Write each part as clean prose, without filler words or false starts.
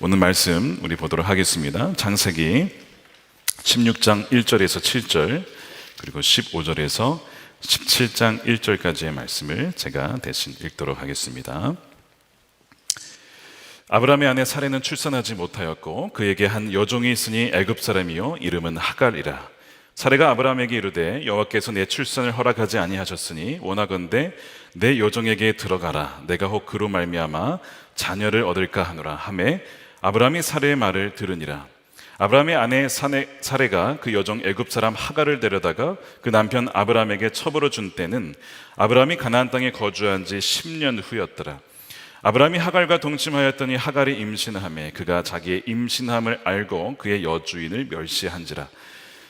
오늘 말씀 우리 보도록 하겠습니다. 창세기 16장 1절에서 7절 그리고 15절에서 17장 1절까지의 말씀을 제가 대신 읽도록 하겠습니다. 아브라함의 아내 사레는 출산하지 못하였고 그에게 한 여종이 있으니 애굽 사람이요 이름은 하갈이라. 사레가 아브라함에게 이르되 여호와께서 내 출산을 허락하지 아니하셨으니 원하건대 내 여종에게 들어가라. 내가 혹 그로 말미암아 자녀를 얻을까 하노라 하매 아브라함이 사레의 말을 들으니라. 아브라함의 아내 사레가 그 여종 애굽 사람 하갈을 데려다가 그 남편 아브라함에게 첩으로 준 때는 아브라함이 가나안 땅에 거주한 지 10년 후였더라. 아브라함이 하갈과 동침하였더니 하갈이 임신하매 그가 자기의 임신함을 알고 그의 여주인을 멸시한지라.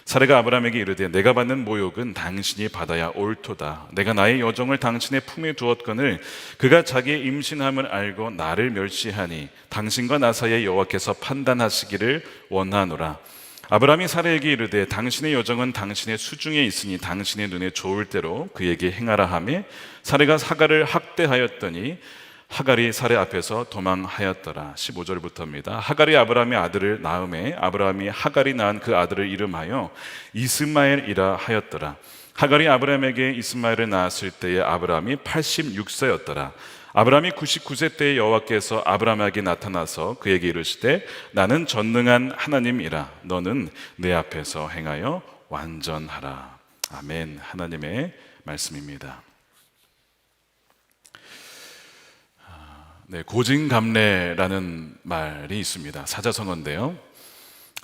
사레가 아브라함에게 이르되 내가 받는 모욕은 당신이 받아야 옳도다. 내가 나의 여종을 당신의 품에 두었거늘 그가 자기의 임신함을 알고 나를 멸시하니 당신과 나 사이에 여호와께서 판단하시기를 원하노라. 아브라함이 사레에게 이르되 당신의 여종은 당신의 수중에 있으니 당신의 눈에 좋을 대로 그에게 행하라 하며 사레가 하갈을 학대하였더니 하갈이 사레 앞에서 도망하였더라. 15절부터입니다. 하갈이 아브라함의 아들을 낳음에 아브라함이 하갈이 낳은 그 아들을 이름하여 이스마엘이라 하였더라. 하갈이 아브라함에게 이스마엘을 낳았을 때에 아브라함이 86세였더라. 아브라함이 99세 때에 여호와께서 아브라함에게 나타나서 그에게 이르시되 나는 전능한 하나님이라. 너는 내 앞에서 행하여 완전하라. 아멘. 하나님의 말씀입니다. 네, 고진감래라는 말이 있습니다. 사자성어인데요.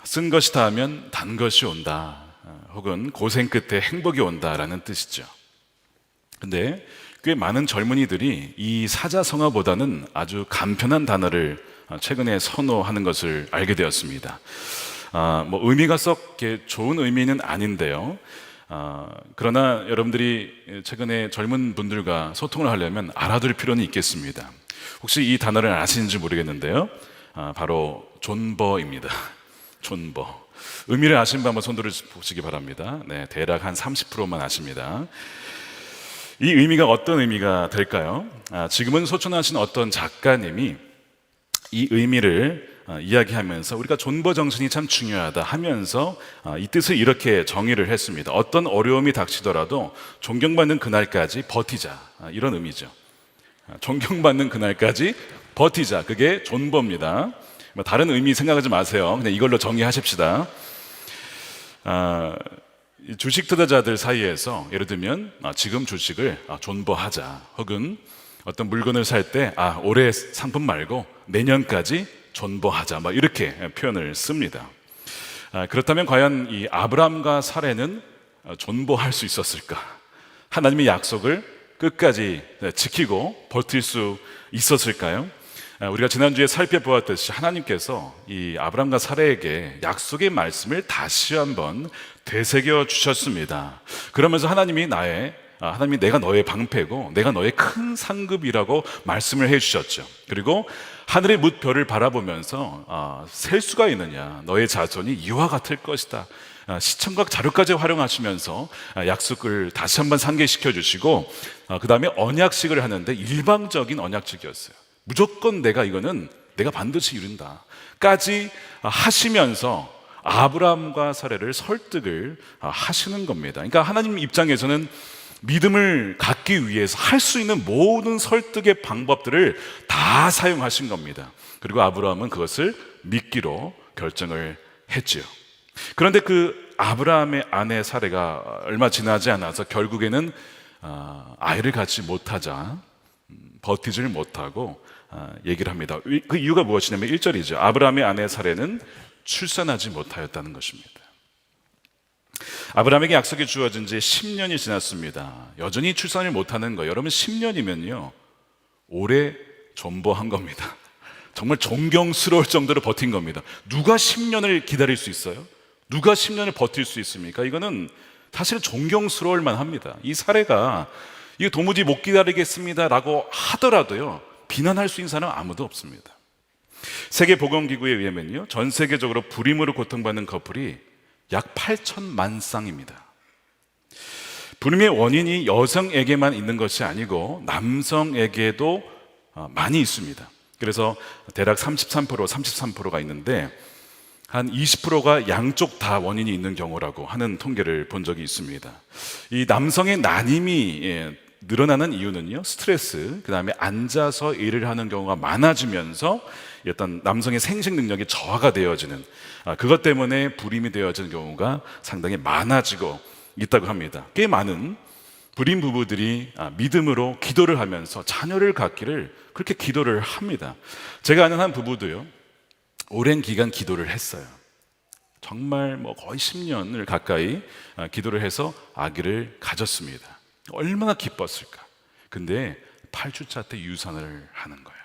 쓴 것이 닿으면 단 것이 온다, 혹은 고생 끝에 행복이 온다라는 뜻이죠. 근데 꽤 많은 젊은이들이 이 사자성어보다는 아주 간편한 단어를 최근에 선호하는 것을 알게 되었습니다. 의미가 썩 좋은 의미는 아닌데요. 그러나 여러분들이 최근에 젊은 분들과 소통을 하려면 알아둘 필요는 있겠습니다. 혹시 이 단어를 아시는지 모르겠는데요. 바로 존버입니다. 존버. 의미를 아시는 분 한번 손 들어보시기 바랍니다. 네, 대략 한 30%만 아십니다. 이 의미가 어떤 의미가 될까요? 지금은 소천하신 어떤 작가님이 이 의미를 이야기하면서 우리가 존버 정신이 참 중요하다 하면서 이 뜻을 이렇게 정의를 했습니다. 어떤 어려움이 닥치더라도 존경받는 그날까지 버티자, 이런 의미죠. 존경받는 그날까지 버티자, 그게 존버입니다. 다른 의미 생각하지 마세요. 그냥 이걸로 정의하십시다. 주식 투자자들 사이에서 예를 들면 지금 주식을 존버하자, 혹은 어떤 물건을 살 때 올해 상품 말고 내년까지 존버하자, 이렇게 표현을 씁니다. 그렇다면 과연 이 아브라함과 사레는 존버할 수 있었을까? 하나님의 약속을 끝까지 지키고 버틸 수 있었을까요? 우리가 지난주에 살펴보았듯이 하나님께서 이 아브라함과 사레에게 약속의 말씀을 다시 한번 되새겨 주셨습니다. 그러면서 하나님이 내가 너의 방패고 내가 너의 큰 상급이라고 말씀을 해주셨죠. 그리고 하늘의 뭇별을 바라보면서 셀 수가 있느냐, 너의 자손이 이와 같을 것이다, 시청각 자료까지 활용하시면서 약속을 다시 한번 상기시켜 주시고, 그 다음에 언약식을 하는데 일방적인 언약식이었어요. 무조건 이거는 내가 반드시 이룬다 까지 하시면서 아브라함과 사레를 설득을 하시는 겁니다. 그러니까 하나님 입장에서는 믿음을 갖기 위해서 할 수 있는 모든 설득의 방법들을 다 사용하신 겁니다. 그리고 아브라함은 그것을 믿기로 결정을 했지요. 그런데 그 아브라함의 아내 사레가 얼마 지나지 않아서 결국에는 아이를 갖지 못하자, 버티지를 못하고 얘기를 합니다. 그 이유가 무엇이냐면 1절이죠. 아브라함의 아내 사레는 출산하지 못하였다는 것입니다. 아브라함에게 약속이 주어진 지 10년이 지났습니다. 여전히 출산을 못하는 거예요. 여러분, 10년이면요 오래 존버한 겁니다. 정말 존경스러울 정도로 버틴 겁니다. 누가 10년을 기다릴 수 있어요? 누가 10년을 버틸 수 있습니까? 이거는 사실 존경스러울 만합니다. 이 사례가 이거 도무지 못 기다리겠습니다라고 하더라도요 비난할 수 있는 사람은 아무도 없습니다. 세계보건기구에 의하면요 전 세계적으로 불임으로 고통받는 커플이 약 8천만 쌍입니다. 불임의 원인이 여성에게만 있는 것이 아니고 남성에게도 많이 있습니다. 그래서 대략 33%가 있는데 한 20%가 양쪽 다 원인이 있는 경우라고 하는 통계를 본 적이 있습니다. 이 남성의 난임이 늘어나는 이유는요, 스트레스, 그 다음에 앉아서 일을 하는 경우가 많아지면서 어떤 남성의 생식 능력이 저하가 되어지는, 그것 때문에 불임이 되어지는 경우가 상당히 많아지고 있다고 합니다. 꽤 많은 불임 부부들이 믿음으로 기도를 하면서 자녀를 갖기를 그렇게 기도를 합니다. 제가 아는 한 부부도요, 오랜 기간 기도를 했어요. 정말 거의 10년을 가까이 기도를 해서 아기를 가졌습니다. 얼마나 기뻤을까. 근데 8주차 때 유산을 하는 거예요.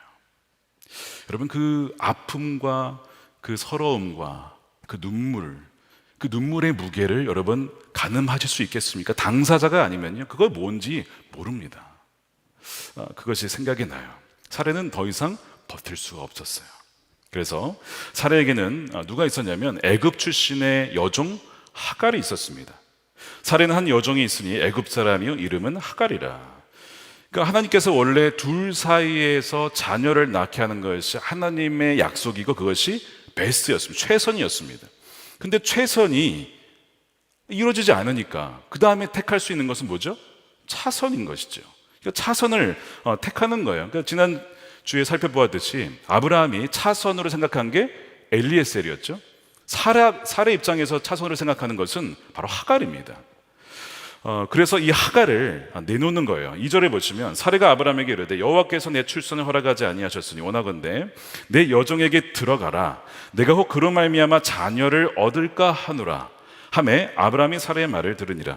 여러분, 그 아픔과 그 서러움과 그 눈물의 무게를 여러분 가늠하실 수 있겠습니까? 당사자가 아니면요, 그걸 뭔지 모릅니다. 그것이 생각이 나요. 사례는 더 이상 버틸 수가 없었어요. 그래서 사례에게는 누가 있었냐면 애굽 출신의 여종 하갈이 있었습니다. 사례는 한 여종이 있으니 애굽 사람이요 이름은 하갈이라. 그러니까 하나님께서 원래 둘 사이에서 자녀를 낳게 하는 것이 하나님의 약속이고 그것이 베스트였습니다. 최선이었습니다. 근데 최선이 이루어지지 않으니까 그 다음에 택할 수 있는 것은 뭐죠? 차선인 것이죠. 그러니까 차선을 택하는 거예요. 그러니까 지난 주에 살펴보았듯이 아브라함이 차선으로 생각한 게 엘리에셀이었죠. 사례 입장에서 차선으로 생각하는 것은 바로 하갈입니다. 그래서 이 하갈을 내놓는 거예요. 2절에 보시면 사례가 아브라함에게 이르되 여호와께서 내 출산을 허락하지 아니하셨으니 원하건대 내 여종에게 들어가라. 내가 혹 그로 말미암아 자녀를 얻을까 하노라 하매 아브라함이 사례의 말을 들으니라.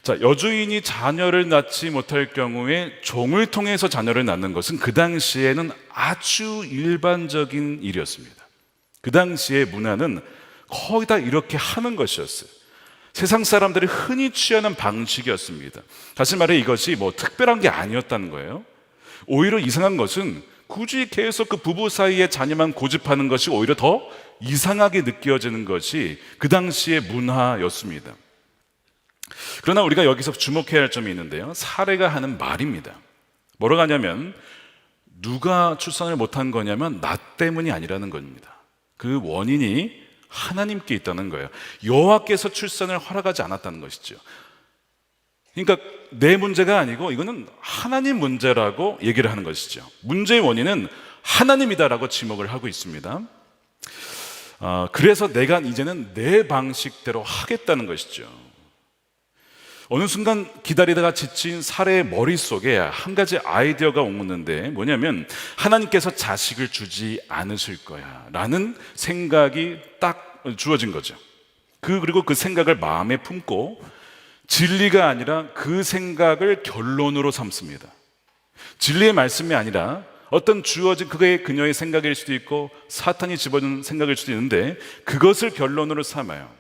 자, 여주인이 자녀를 낳지 못할 경우에 종을 통해서 자녀를 낳는 것은 그 당시에는 아주 일반적인 일이었습니다. 그 당시의 문화는 거의 다 이렇게 하는 것이었어요. 세상 사람들이 흔히 취하는 방식이었습니다. 다시 말해 이것이 특별한 게 아니었다는 거예요. 오히려 이상한 것은 굳이 계속 그 부부 사이에 자녀만 고집하는 것이 오히려 더 이상하게 느껴지는 것이 그 당시의 문화였습니다. 그러나 우리가 여기서 주목해야 할 점이 있는데요, 사례가 하는 말입니다. 뭐라고 하냐면 누가 출산을 못한 거냐면 나 때문이 아니라는 겁니다. 그 원인이 하나님께 있다는 거예요. 여호와께서 출산을 허락하지 않았다는 것이죠. 그러니까 내 문제가 아니고 이거는 하나님 문제라고 얘기를 하는 것이죠. 문제의 원인은 하나님이다라고 지목을 하고 있습니다. 그래서 내가 이제는 내 방식대로 하겠다는 것이죠. 어느 순간 기다리다가 지친 사례의 머릿속에 한 가지 아이디어가 오는데 뭐냐면 하나님께서 자식을 주지 않으실 거야 라는 생각이 딱 주어진 거죠. 그리고 그 생각을 마음에 품고 진리가 아니라 그 생각을 결론으로 삼습니다. 진리의 말씀이 아니라 어떤 주어진 그녀의 생각일 수도 있고 사탄이 집어준 생각일 수도 있는데 그것을 결론으로 삼아요.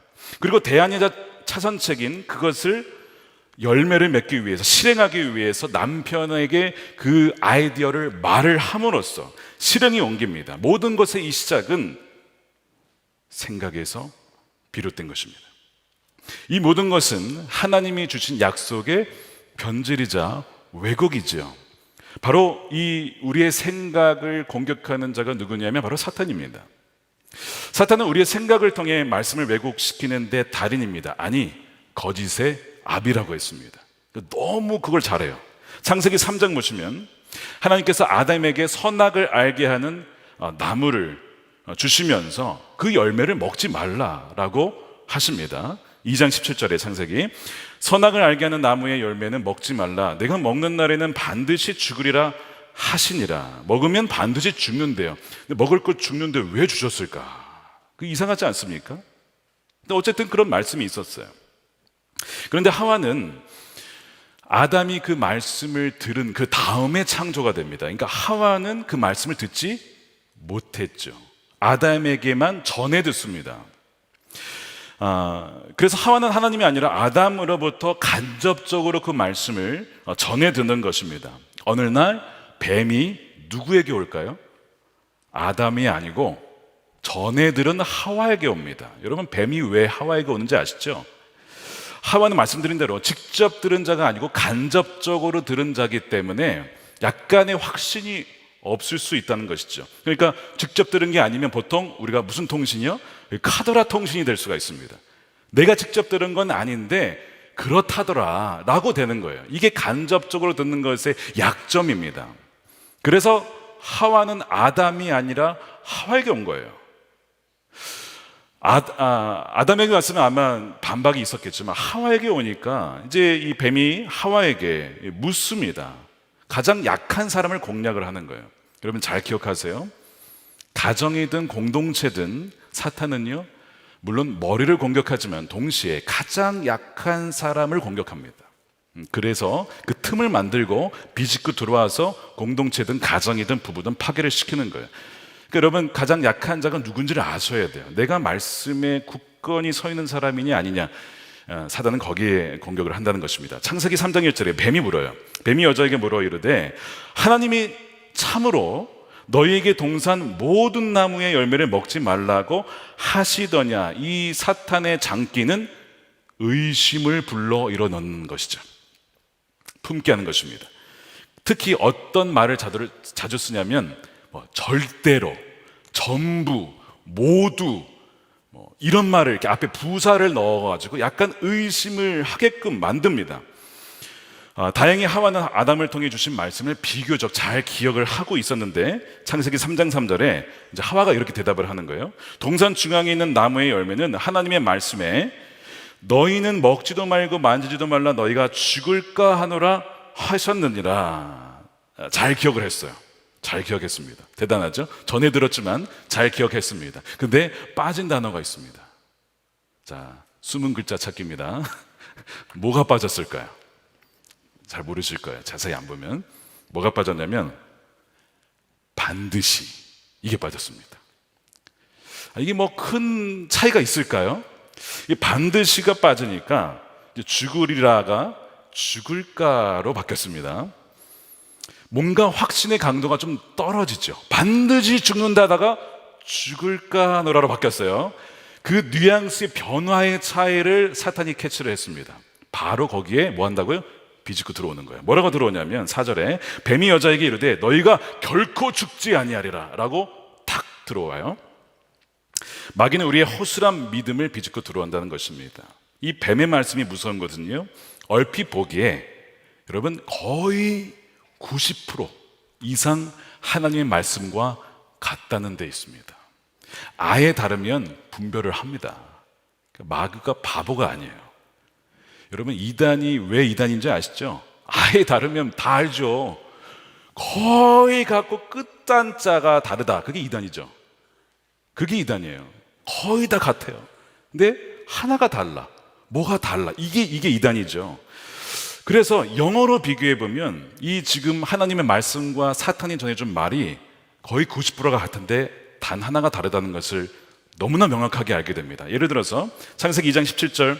그리고 대안이자 차선책인 그것을 열매를 맺기 위해서, 실행하기 위해서 남편에게 그 아이디어를 말을 함으로써 실행이 옮깁니다. 모든 것의 이 시작은 생각에서 비롯된 것입니다. 이 모든 것은 하나님이 주신 약속의 변질이자 왜곡이죠. 바로 이 우리의 생각을 공격하는 자가 누구냐면 바로 사탄입니다. 사탄은 우리의 생각을 통해 말씀을 왜곡시키는 데 달인입니다. 아니, 거짓의 아비라고 했습니다. 너무 그걸 잘해요. 창세기 3장 보시면 하나님께서 아담에게 선악을 알게 하는 나무를 주시면서 그 열매를 먹지 말라라고 하십니다. 2장 17절에 창세기 선악을 알게 하는 나무의 열매는 먹지 말라. 내가 먹는 날에는 반드시 죽으리라 하시니라. 먹으면 반드시 죽는데요. 근데 먹을 것 죽는데 왜 주셨을까? 그 이상하지 않습니까? 근데 어쨌든 그런 말씀이 있었어요. 그런데 하와는 아담이 그 말씀을 들은 그 다음에 창조가 됩니다. 그러니까 하와는 그 말씀을 듣지 못했죠. 아담에게만 전해 듣습니다. 그래서 하와는 하나님이 아니라 아담으로부터 간접적으로 그 말씀을 전해 듣는 것입니다. 어느 날 뱀이 누구에게 올까요? 아담이 아니고 전해 들은 하와에게 옵니다. 여러분, 뱀이 왜 하와에게 오는지 아시죠? 하와는 말씀드린 대로 직접 들은 자가 아니고 간접적으로 들은 자기 때문에 약간의 확신이 없을 수 있다는 것이죠. 그러니까 직접 들은 게 아니면 보통 우리가 무슨 통신이요? 카더라 통신이 될 수가 있습니다. 내가 직접 들은 건 아닌데 그렇다더라 라고 되는 거예요. 이게 간접적으로 듣는 것의 약점입니다. 그래서 하와는 아담이 아니라 하와에게 온 거예요. 아담에게 왔으면 아마 반박이 있었겠지만 하와에게 오니까 이제 이 뱀이 하와에게 묻습니다. 가장 약한 사람을 공략을 하는 거예요. 여러분 잘 기억하세요. 가정이든 공동체든 사탄은요, 물론 머리를 공격하지만 동시에 가장 약한 사람을 공격합니다. 그래서 그 틈을 만들고 비집고 들어와서 공동체든 가정이든 부부든 파괴를 시키는 거예요. 그러니까 여러분 가장 약한 자가 누군지를 아셔야 돼요. 내가 말씀에 굳건히 서 있는 사람이냐 아니냐, 사단은 거기에 공격을 한다는 것입니다. 창세기 3장 1절에 뱀이 물어요. 뱀이 여자에게 물어 이르되 하나님이 참으로 너희에게 동산 모든 나무의 열매를 먹지 말라고 하시더냐. 이 사탄의 장기는 의심을 불러 일어넣는 것이죠. 품게 하는 것입니다. 특히 어떤 말을 자주 쓰냐면 절대로, 전부, 모두 이런 말을 이렇게 앞에 부사를 넣어가지고 약간 의심을 하게끔 만듭니다. 다행히 하와는 아담을 통해 주신 말씀을 비교적 잘 기억을 하고 있었는데 창세기 3장 3절에 이제 하와가 이렇게 대답을 하는 거예요. 동산 중앙에 있는 나무의 열매는 하나님의 말씀에 너희는 먹지도 말고 만지지도 말라 너희가 죽을까 하노라 하셨느니라. 잘 기억을 했어요. 잘 기억했습니다. 대단하죠? 전에 들었지만 잘 기억했습니다. 근데 빠진 단어가 있습니다. 자, 숨은 글자 찾기입니다. 뭐가 빠졌을까요? 잘 모르실 거예요. 자세히 안 보면. 뭐가 빠졌냐면 반드시, 이게 빠졌습니다. 이게 뭐 큰 차이가 있을까요? 이 반드시가 빠지니까 죽으리라가 죽을까로 바뀌었습니다. 뭔가 확신의 강도가 좀 떨어지죠. 반드시 죽는다다가 죽을까 하노라로 바뀌었어요. 그 뉘앙스의 변화의 차이를 사탄이 캐치를 했습니다. 바로 거기에 뭐 한다고요? 비집고 들어오는 거예요. 뭐라고 들어오냐면 4절에 뱀이 여자에게 이르되 너희가 결코 죽지 아니하리라 라고 탁 들어와요. 마귀는 우리의 허술한 믿음을 비집고 들어온다는 것입니다. 이 뱀의 말씀이 무서운 것은요, 얼핏 보기에 여러분 거의 90% 이상 하나님의 말씀과 같다는 데 있습니다. 아예 다르면 분별을 합니다. 마귀가 바보가 아니에요. 여러분 이단이 왜 이단인지 아시죠? 아예 다르면 다 알죠. 거의 같고 끝단자가 다르다. 그게 이단이죠. 그게 이단이에요. 거의 다 같아요. 근데 하나가 달라. 뭐가 달라. 이게 이단이죠. 그래서 영어로 비교해 보면 이 지금 하나님의 말씀과 사탄이 전해준 말이 거의 90%가 같은데 단 하나가 다르다는 것을 너무나 명확하게 알게 됩니다. 예를 들어서 창세기 2장 17절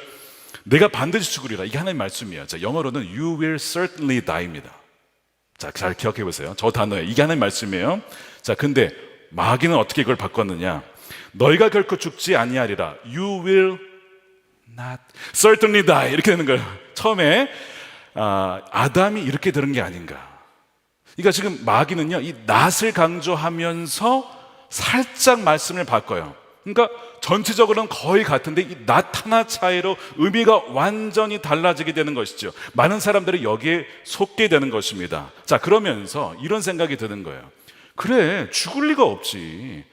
내가 반드시 죽으리라. 이게 하나님의 말씀이에요. 자, 영어로는 You will certainly die입니다. 자, 잘 기억해 보세요. 저 단어예요. 이게 하나님의 말씀이에요. 자, 근데 마귀는 어떻게 이걸 바꿨느냐? 너희가 결코 죽지 아니하리라. You will not certainly die. 이렇게 되는 거예요. 처음에 아담이 이렇게 들은 게 아닌가. 그러니까 지금 마귀는요, 이 not을 강조하면서 살짝 말씀을 바꿔요. 그러니까 전체적으로는 거의 같은데 이 not 하나 차이로 의미가 완전히 달라지게 되는 것이죠. 많은 사람들이 여기에 속게 되는 것입니다. 자, 그러면서 이런 생각이 드는 거예요. 그래, 죽을 리가 없지.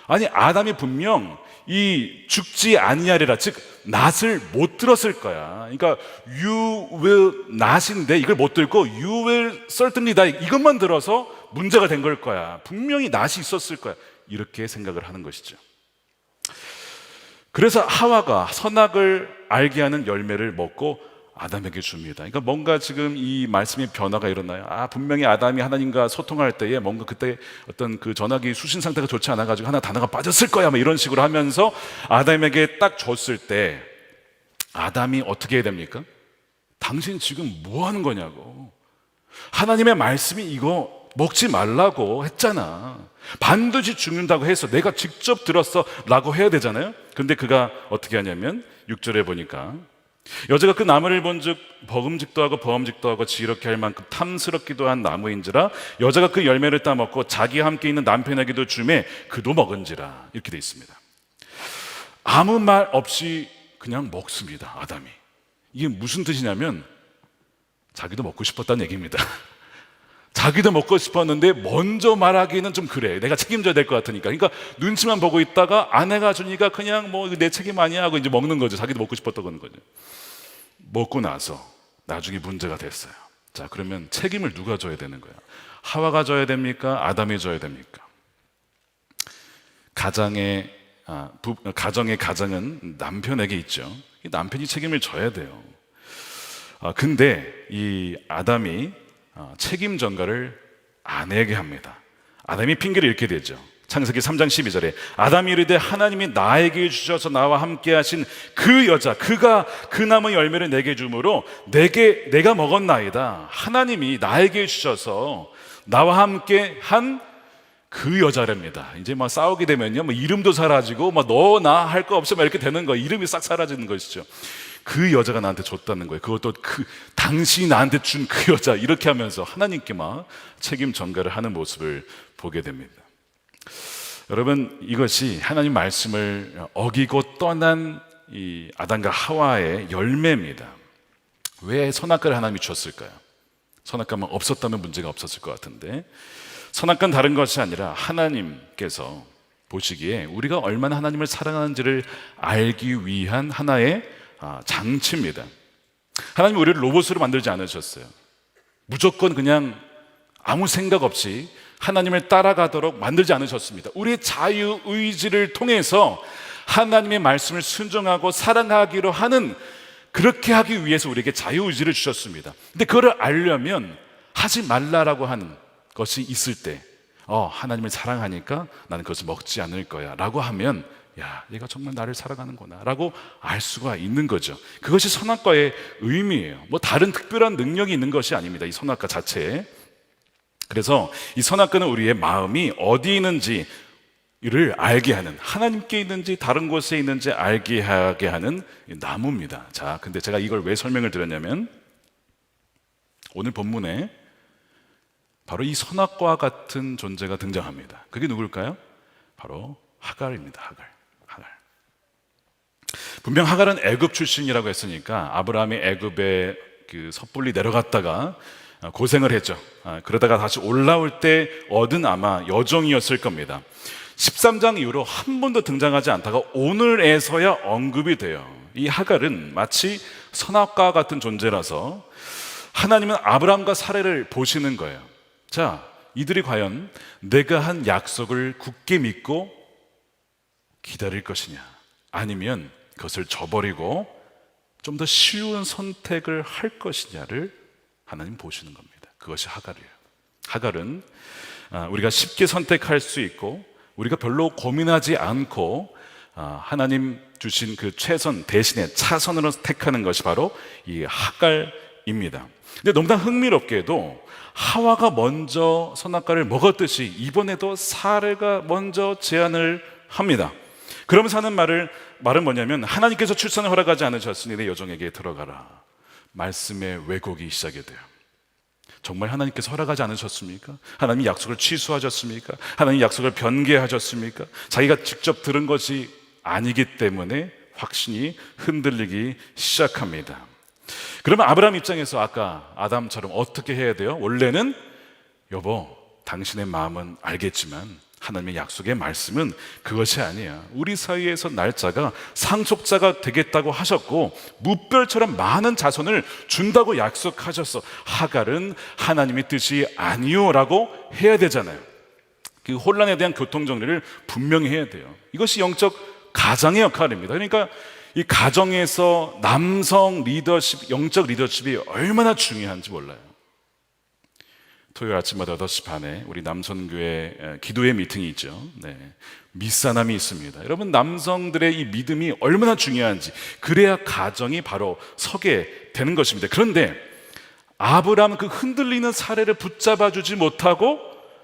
아니, 아담이 분명 이 죽지 아니하리라, 즉 not을 못 들었을 거야. 그러니까 you will not인데 이걸 못 듣고 you will certainly die 이것만 들어서 문제가 된 걸 거야. 분명히 not이 있었을 거야. 이렇게 생각을 하는 것이죠. 그래서 하와가 선악을 알게 하는 열매를 먹고 아담에게 줍니다. 그러니까 뭔가 지금 이 말씀의 변화가 일어나요. 분명히 아담이 하나님과 소통할 때에 뭔가 그때 어떤 그 전화기 수신 상태가 좋지 않아가지고 하나 단어가 빠졌을 거야. 뭐 이런 식으로 하면서 아담에게 딱 줬을 때 아담이 어떻게 해야 됩니까? 당신 지금 뭐 하는 거냐고. 하나님의 말씀이 이거 먹지 말라고 했잖아. 반드시 죽는다고 해서 내가 직접 들었어 라고 해야 되잖아요. 근데 그가 어떻게 하냐면 6절에 보니까 여자가 그 나무를 본즉 먹음직도 하고 범직도 하고 지혜롭게 할 만큼 탐스럽기도 한 나무인지라 여자가 그 열매를 따먹고 자기와 함께 있는 남편에게도 주매 그도 먹은지라. 이렇게 돼 있습니다. 아무 말 없이 그냥 먹습니다, 아담이. 이게 무슨 뜻이냐면 자기도 먹고 싶었다는 얘기입니다. 자기도 먹고 싶었는데 먼저 말하기는 좀 그래. 내가 책임져야 될 것 같으니까. 그러니까 눈치만 보고 있다가 아내가 주니까 그냥 뭐 내 책임 아니야 하고 이제 먹는 거죠. 자기도 먹고 싶었던 거죠. 먹고 나서 나중에 문제가 됐어요. 자, 그러면 책임을 누가 져야 되는 거야? 하와가 져야 됩니까? 아담이 져야 됩니까? 가정의 가정은 남편에게 있죠. 남편이 책임을 져야 돼요. 근데 이 아담이 책임 전가를 아내에게 합니다. 아담이 핑계를 잃게 되죠. 창세기 3장 12절에 아담이 이르되 하나님이 나에게 주셔서 나와 함께 하신 그 여자 그가 그 나무 열매를 내게 주므로 내가 먹었나이다. 하나님이 나에게 주셔서 나와 함께 한 그 여자랍니다. 이제 막 싸우게 되면요, 뭐 이름도 사라지고 막 너 나 할 거 없어 막 이렇게 되는 거예요. 이름이 싹 사라지는 것이죠. 그 여자가 나한테 줬다는 거예요. 그것도 당신이 나한테 준 그 여자, 이렇게 하면서 하나님께 막 책임 전가를 하는 모습을 보게 됩니다. 여러분, 이것이 하나님 말씀을 어기고 떠난 이 아담과 하와의 열매입니다. 왜 선악과를 하나님이 줬을까요? 선악과만 없었다면 문제가 없었을 것 같은데, 선악과는 다른 것이 아니라 하나님께서 보시기에 우리가 얼마나 하나님을 사랑하는지를 알기 위한 하나의 장치입니다. 하나님 우리를 로봇으로 만들지 않으셨어요. 무조건 그냥 아무 생각 없이 하나님을 따라가도록 만들지 않으셨습니다. 우리의 자유의지를 통해서 하나님의 말씀을 순종하고 사랑하기로 하는, 그렇게 하기 위해서 우리에게 자유의지를 주셨습니다. 근데 그거를 알려면 하지 말라라고 하는 것이 있을 때 하나님을 사랑하니까 나는 그것을 먹지 않을 거야 라고 하면, 야, 얘가 정말 나를 사랑하는구나 라고 알 수가 있는 거죠. 그것이 선악과의 의미예요. 뭐 다른 특별한 능력이 있는 것이 아닙니다, 이 선악과 자체에. 그래서 이 선악과는 우리의 마음이 어디 있는지를 알게 하는, 하나님께 있는지 다른 곳에 있는지 알게 하게 하는 나무입니다. 자, 근데 제가 이걸 왜 설명을 드렸냐면, 오늘 본문에 바로 이 선악과 같은 존재가 등장합니다. 그게 누굴까요? 바로 하갈입니다. 하갈. 분명 하갈은 애굽 출신이라고 했으니까 아브라함이 애굽에 섣불리 내려갔다가 고생을 했죠. 그러다가 다시 올라올 때 얻은 아마 여종이었을 겁니다. 13장 이후로 한 번도 등장하지 않다가 오늘에서야 언급이 돼요. 이 하갈은 마치 선악과 같은 존재라서 하나님은 아브라함과 사례를 보시는 거예요. 자, 이들이 과연 내가 한 약속을 굳게 믿고 기다릴 것이냐, 아니면 그것을 저버리고 좀 더 쉬운 선택을 할 것이냐를 하나님 보시는 겁니다. 그것이 하갈이에요. 하갈은 우리가 쉽게 선택할 수 있고 우리가 별로 고민하지 않고 하나님 주신 그 최선 대신에 차선으로 택하는 것이 바로 이 하갈입니다. 근데 너무나 흥미롭게도 하와가 먼저 선악과를 먹었듯이 이번에도 사례가 먼저 제안을 합니다. 그러면서 하는 말은 뭐냐면, 하나님께서 출산을 허락하지 않으셨으니 내 여종에게 들어가라. 말씀의 왜곡이 시작이 돼요. 정말 하나님께서 허락하지 않으셨습니까? 하나님이 약속을 취소하셨습니까? 하나님이 약속을 변개하셨습니까? 자기가 직접 들은 것이 아니기 때문에 확신이 흔들리기 시작합니다. 그러면 아브라함 입장에서 아까 아담처럼 어떻게 해야 돼요? 원래는 여보, 당신의 마음은 알겠지만 하나님의 약속의 말씀은 그것이 아니야. 우리 사이에서 날짜가 상속자가 되겠다고 하셨고 무별처럼 많은 자손을 준다고 약속하셨어. 하갈은 하나님의 뜻이 아니요라고 해야 되잖아요. 그 혼란에 대한 교통정리를 분명히 해야 돼요. 이것이 영적 가장의 역할입니다. 그러니까 이 가정에서 남성 리더십, 영적 리더십이 얼마나 중요한지 몰라요. 토요일 아침마다 8시 반에 우리 남선교회 기도회 미팅이 있죠. 네. 미사남이 있습니다. 여러분, 남성들의 이 믿음이 얼마나 중요한지, 그래야 가정이 바로 서게 되는 것입니다. 그런데 아브라함은 그 흔들리는 사례를 붙잡아 주지 못하고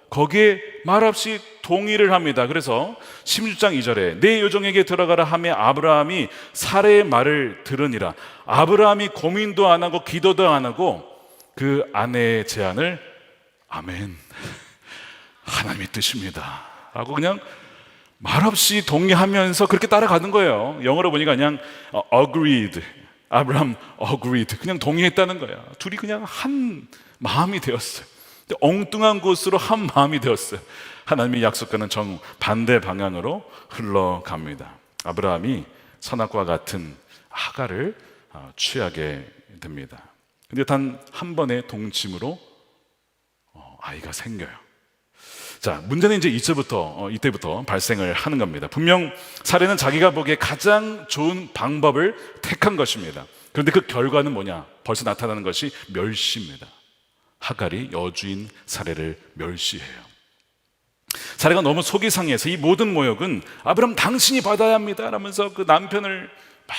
거기에 말없이 동의를 합니다. 그래서 16장 2절에 내 요정에게 들어가라 하며 아브라함이 사레의 말을 들으니라. 아브라함이 고민도 안 하고 기도도 안 하고 그 아내의 제안을 아멘, 하나님의 뜻입니다 라고 그냥 말없이 동의하면서 그렇게 따라가는 거예요. 영어로 보니까 그냥 agreed, 아브라함 agreed, 그냥 동의했다는 거야. 둘이 그냥 한 마음이 되었어요. 엉뚱한 곳으로 한 마음이 되었어요. 하나님의 약속과는 정반대 방향으로 흘러갑니다. 아브라함이 선악과 같은 하갈을 취하게 됩니다. 근데 단 한 번의 동침으로 아이가 생겨요. 자, 문제는 이제 이때부터 발생을 하는 겁니다. 분명 사례는 자기가 보기에 가장 좋은 방법을 택한 것입니다. 그런데 그 결과는 뭐냐? 벌써 나타나는 것이 멸시입니다. 하갈이 여주인 사례를 멸시해요. 사례가 너무 속이 상해서 이 모든 모욕은 아브라함 당신이 받아야 합니다 라면서 그 남편을 막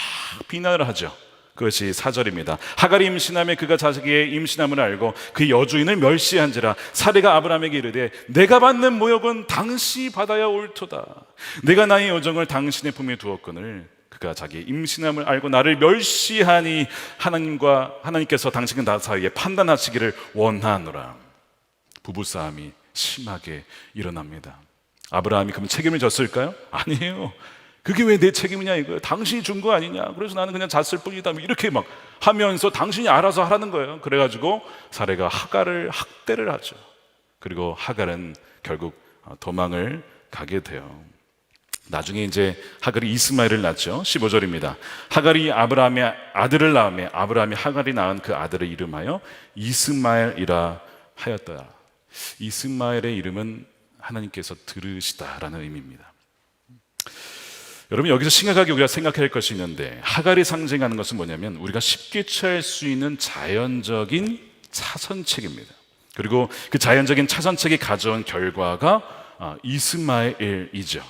비난을 하죠. 그것이 4절입니다. 하갈이 임신하며 그가 자식의 임신함을 알고 그 여주인을 멸시한지라. 사례가 아브라함에게 이르되 내가 받는 모욕은 당신이 받아야 옳도다. 내가 나의 여정을 당신의 품에 두었거늘 그가 자기의 임신함을 알고 나를 멸시하니 하나님께서 당신과 나 사이에 판단하시기를 원하노라. 부부싸움이 심하게 일어납니다. 아브라함이 그럼 책임을 졌을까요? 아니에요. 그게 왜 내 책임이냐 이거예요. 당신이 준 거 아니냐. 그래서 나는 그냥 잤을 뿐이다. 이렇게 막 하면서 당신이 알아서 하라는 거예요. 그래가지고 사례가 하갈을 학대를 하죠. 그리고 하갈은 결국 도망을 가게 돼요. 나중에 이제 하갈이 이스마엘을 낳죠. 15절입니다. 하갈이 아브라함의 아들을 낳으며 아브라함이 하갈이 낳은 그 아들의 이름하여 이스마엘이라 하였다. 이스마엘의 이름은 하나님께서 들으시다라는 의미입니다. 여러분, 여기서 심각하게 우리가 생각해야 할 것이 있는데, 하갈이 상징하는 것은 뭐냐면 우리가 쉽게 취할 수 있는 자연적인 차선책입니다. 그리고 그 자연적인 차선책이 가져온 결과가 이스마엘이죠.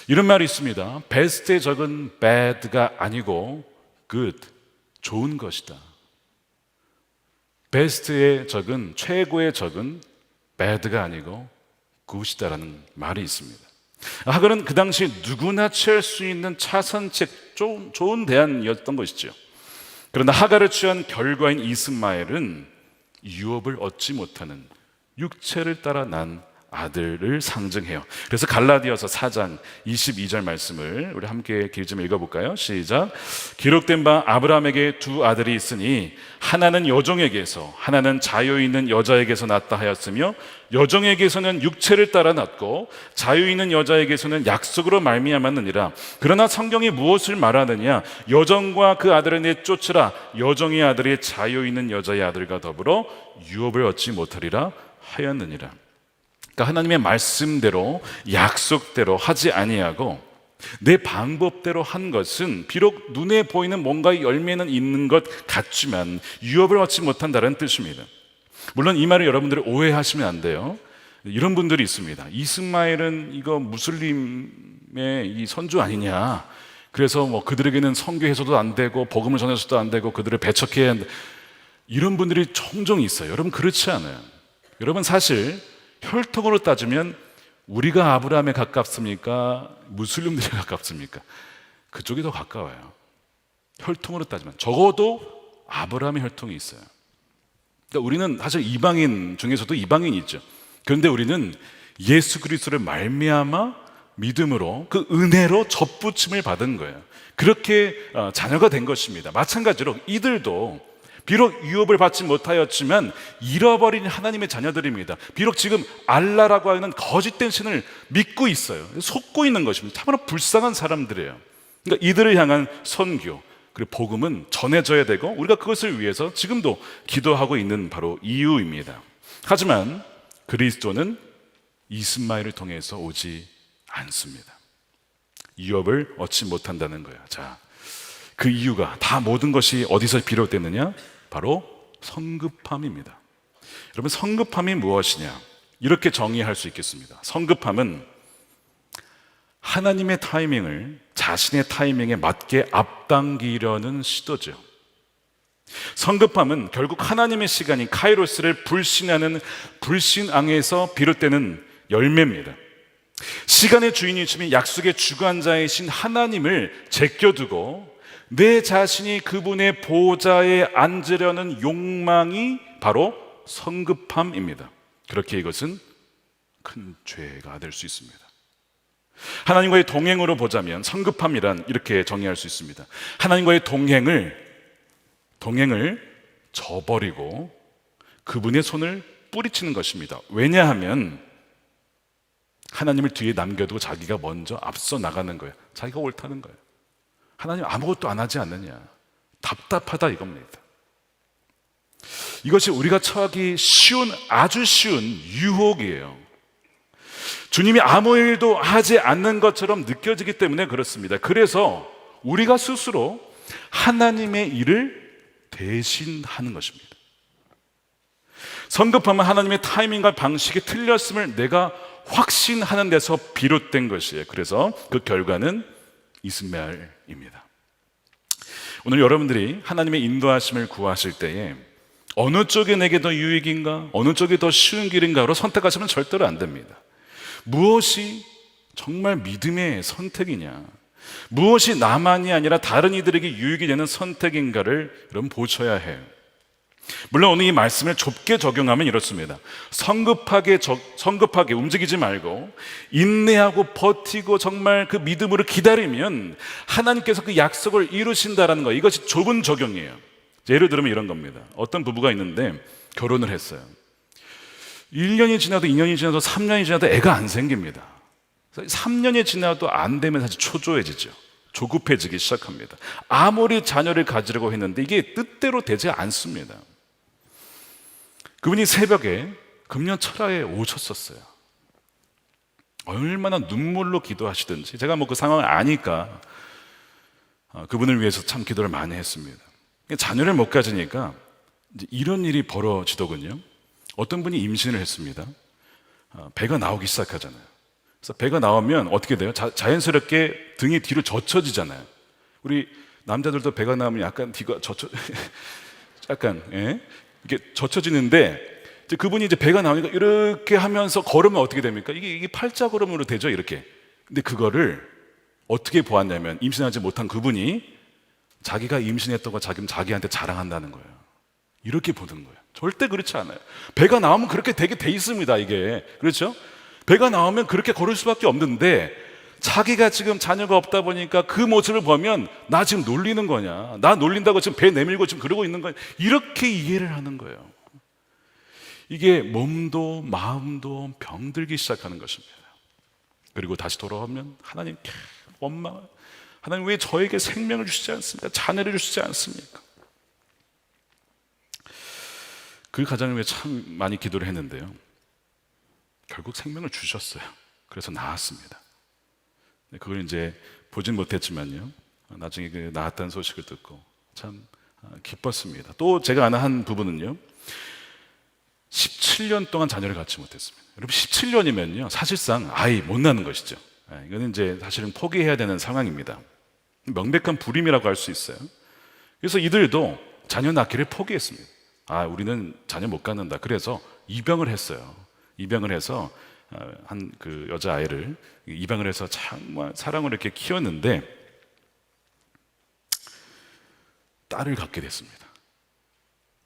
이런 말이 있습니다. 베스트의 적은 bad가 아니고 good, 좋은 것이다. 베스트의 적은, 최고의 적은 bad가 아니고 good이다라는 말이 있습니다. 하갈은 그 당시 누구나 취할 수 있는 차선책, 좋은 대안이었던 것이죠. 그러나 하갈을 취한 결과인 이스마엘은 유업을 얻지 못하는 육체를 따라 난 아들을 상징해요. 그래서 갈라디아서 4장 22절 말씀을 우리 함께 길이 좀 읽어볼까요? 시작. 기록된 바 아브라함에게 두 아들이 있으니 하나는 여종에게서 하나는 자유 있는 여자에게서 낳았다 하였으며 여종에게서는 육체를 따라 낳고 자유 있는 여자에게서는 약속으로 말미암았느니라. 그러나 성경이 무엇을 말하느냐? 여종과 그 아들을 내쫓으라. 여종의 아들이 자유 있는 여자의 아들과 더불어 유업을 얻지 못하리라 하였느니라. 그러니까 하나님의 말씀대로 약속대로 하지 아니하고 내 방법대로 한 것은 비록 눈에 보이는 뭔가의 열매는 있는 것 같지만 유업을 얻지 못한다는 뜻입니다. 물론 이 말을 여러분들이 오해하시면 안 돼요. 이런 분들이 있습니다. 이스마엘은 이거 무슬림의 이 선조 아니냐, 그래서 뭐 그들에게는 선교해서도 안 되고 복음을 전해서도 안 되고 그들을 배척해야 한다, 이런 분들이 종종 있어요. 여러분, 그렇지 않아요. 여러분, 사실 혈통으로 따지면 우리가 아브라함에 가깝습니까? 무슬림들에 가깝습니까? 그쪽이 더 가까워요. 혈통으로 따지면 적어도 아브라함의 혈통이 있어요. 그러니까 우리는 사실 이방인 중에서도 이방인이 있죠. 그런데 우리는 예수 그리스도를 말미암아 믿음으로 그 은혜로 접붙임을 받은 거예요. 그렇게 자녀가 된 것입니다. 마찬가지로 이들도 비록 유업을 받지 못하였지만 잃어버린 하나님의 자녀들입니다. 비록 지금 알라라고 하는 거짓된 신을 믿고 있어요. 속고 있는 것입니다. 참으로 불쌍한 사람들이에요. 그러니까 이들을 향한 선교 그리고 복음은 전해져야 되고 우리가 그것을 위해서 지금도 기도하고 있는 바로 이유입니다. 하지만 그리스도는 이스마엘을 통해서 오지 않습니다. 유업을 얻지 못한다는 거예요. 자, 그 이유가 다 모든 것이 어디서 비롯됐느냐? 바로 성급함입니다. 여러분, 성급함이 무엇이냐? 이렇게 정의할 수 있겠습니다. 성급함은 하나님의 타이밍을 자신의 타이밍에 맞게 앞당기려는 시도죠. 성급함은 결국 하나님의 시간인 카이로스를 불신하는 불신앙에서 비롯되는 열매입니다. 시간의 주인이시며 약속의 주관자이신 하나님을 제껴두고 내 자신이 그분의 보좌에 앉으려는 욕망이 바로 성급함입니다. 그렇게 이것은 큰 죄가 될 수 있습니다. 하나님과의 동행으로 보자면 성급함이란 이렇게 정의할 수 있습니다. 하나님과의 동행을 저버리고 그분의 손을 뿌리치는 것입니다. 왜냐하면 하나님을 뒤에 남겨두고 자기가 먼저 앞서 나가는 거예요. 자기가 옳다는 거예요. 하나님 아무것도 안 하지 않느냐, 답답하다 이겁니다. 이것이 우리가 처하기 쉬운, 아주 쉬운 유혹이에요. 주님이 아무 일도 하지 않는 것처럼 느껴지기 때문에 그렇습니다. 그래서 우리가 스스로 하나님의 일을 대신하는 것입니다. 성급함은 하나님의 타이밍과 방식이 틀렸음을 내가 확신하는 데서 비롯된 것이에요. 그래서 그 결과는 이스마엘입니다. 오늘 여러분들이 하나님의 인도하심을 구하실 때에 어느 쪽이 내게 더 유익인가, 어느 쪽이 더 쉬운 길인가로 선택하시면 절대로 안 됩니다. 무엇이 정말 믿음의 선택이냐, 무엇이 나만이 아니라 다른 이들에게 유익이 되는 선택인가를 여러분 보셔야 해요. 물론 오늘 이 말씀을 좁게 적용하면 이렇습니다. 성급하게 움직이지 말고 인내하고 버티고 정말 그 믿음으로 기다리면 하나님께서 그 약속을 이루신다라는 거, 이것이 좁은 적용이에요. 예를 들면 이런 겁니다. 어떤 부부가 있는데 결혼을 했어요. 1년이 지나도 2년이 지나도 3년이 지나도 애가 안 생깁니다. 3년이 지나도 안 되면 사실 초조해지죠. 조급해지기 시작합니다. 아무리 자녀를 가지려고 했는데 이게 뜻대로 되지 않습니다. 그분이 새벽에 금년 철야에 오셨었어요. 얼마나 눈물로 기도하시든지 제가 그 상황을 아니까 그분을 위해서 참 기도를 많이 했습니다. 자녀를 못 가지니까 이제 이런 일이 벌어지더군요. 어떤 분이 임신을 했습니다. 배가 나오기 시작하잖아요. 그래서 배가 나오면 어떻게 돼요? 자연스럽게 등이 뒤로 젖혀지잖아요. 우리 남자들도 배가 나오면 약간 뒤가 약간 이게 젖혀지는데 이제 그분이 이제 배가 나오니까 이렇게 하면서 걸으면 어떻게 됩니까? 이게 팔자걸음으로 되죠, 이렇게. 근데 그거를 어떻게 보았냐면 임신하지 못한 그분이 자기가 임신했다고 자기한테 자랑한다는 거예요. 이렇게 보는 거예요. 절대 그렇지 않아요. 배가 나오면 그렇게 되게 돼 있습니다, 이게. 그렇죠? 배가 나오면 그렇게 걸을 수밖에 없는데 자기가 지금 자녀가 없다 보니까 그 모습을 보면 나 지금 놀리는 거냐, 나 놀린다고 지금 배 내밀고 지금 그러고 있는 거냐, 이렇게 이해를 하는 거예요. 이게 몸도 마음도 병들기 시작하는 것입니다. 그리고 다시 돌아오면 하나님, 엄마, 하나님 왜 저에게 생명을 주시지 않습니까? 자녀를 주시지 않습니까? 그 가정을 위해 참 많이 기도를 했는데요, 결국 생명을 주셨어요. 그래서 나았습니다. 그걸 이제 보진 못했지만요, 나중에 그 나았다는 소식을 듣고 참 기뻤습니다. 또 제가 아는 한 부부는요, 17년 동안 자녀를 갖지 못했습니다. 여러분 17년이면요 사실상 아이 못 낳는 것이죠. 이거는 이제 사실은 포기해야 되는 상황입니다. 명백한 불임이라고 할 수 있어요. 그래서 이들도 자녀 낳기를 포기했습니다. 우리는 자녀 못 갖는다. 그래서 입양을 했어요. 입양을 해서 한 그 여자아이를 입양을 해서 정말 사랑으로 이렇게 키웠는데 딸을 갖게 됐습니다.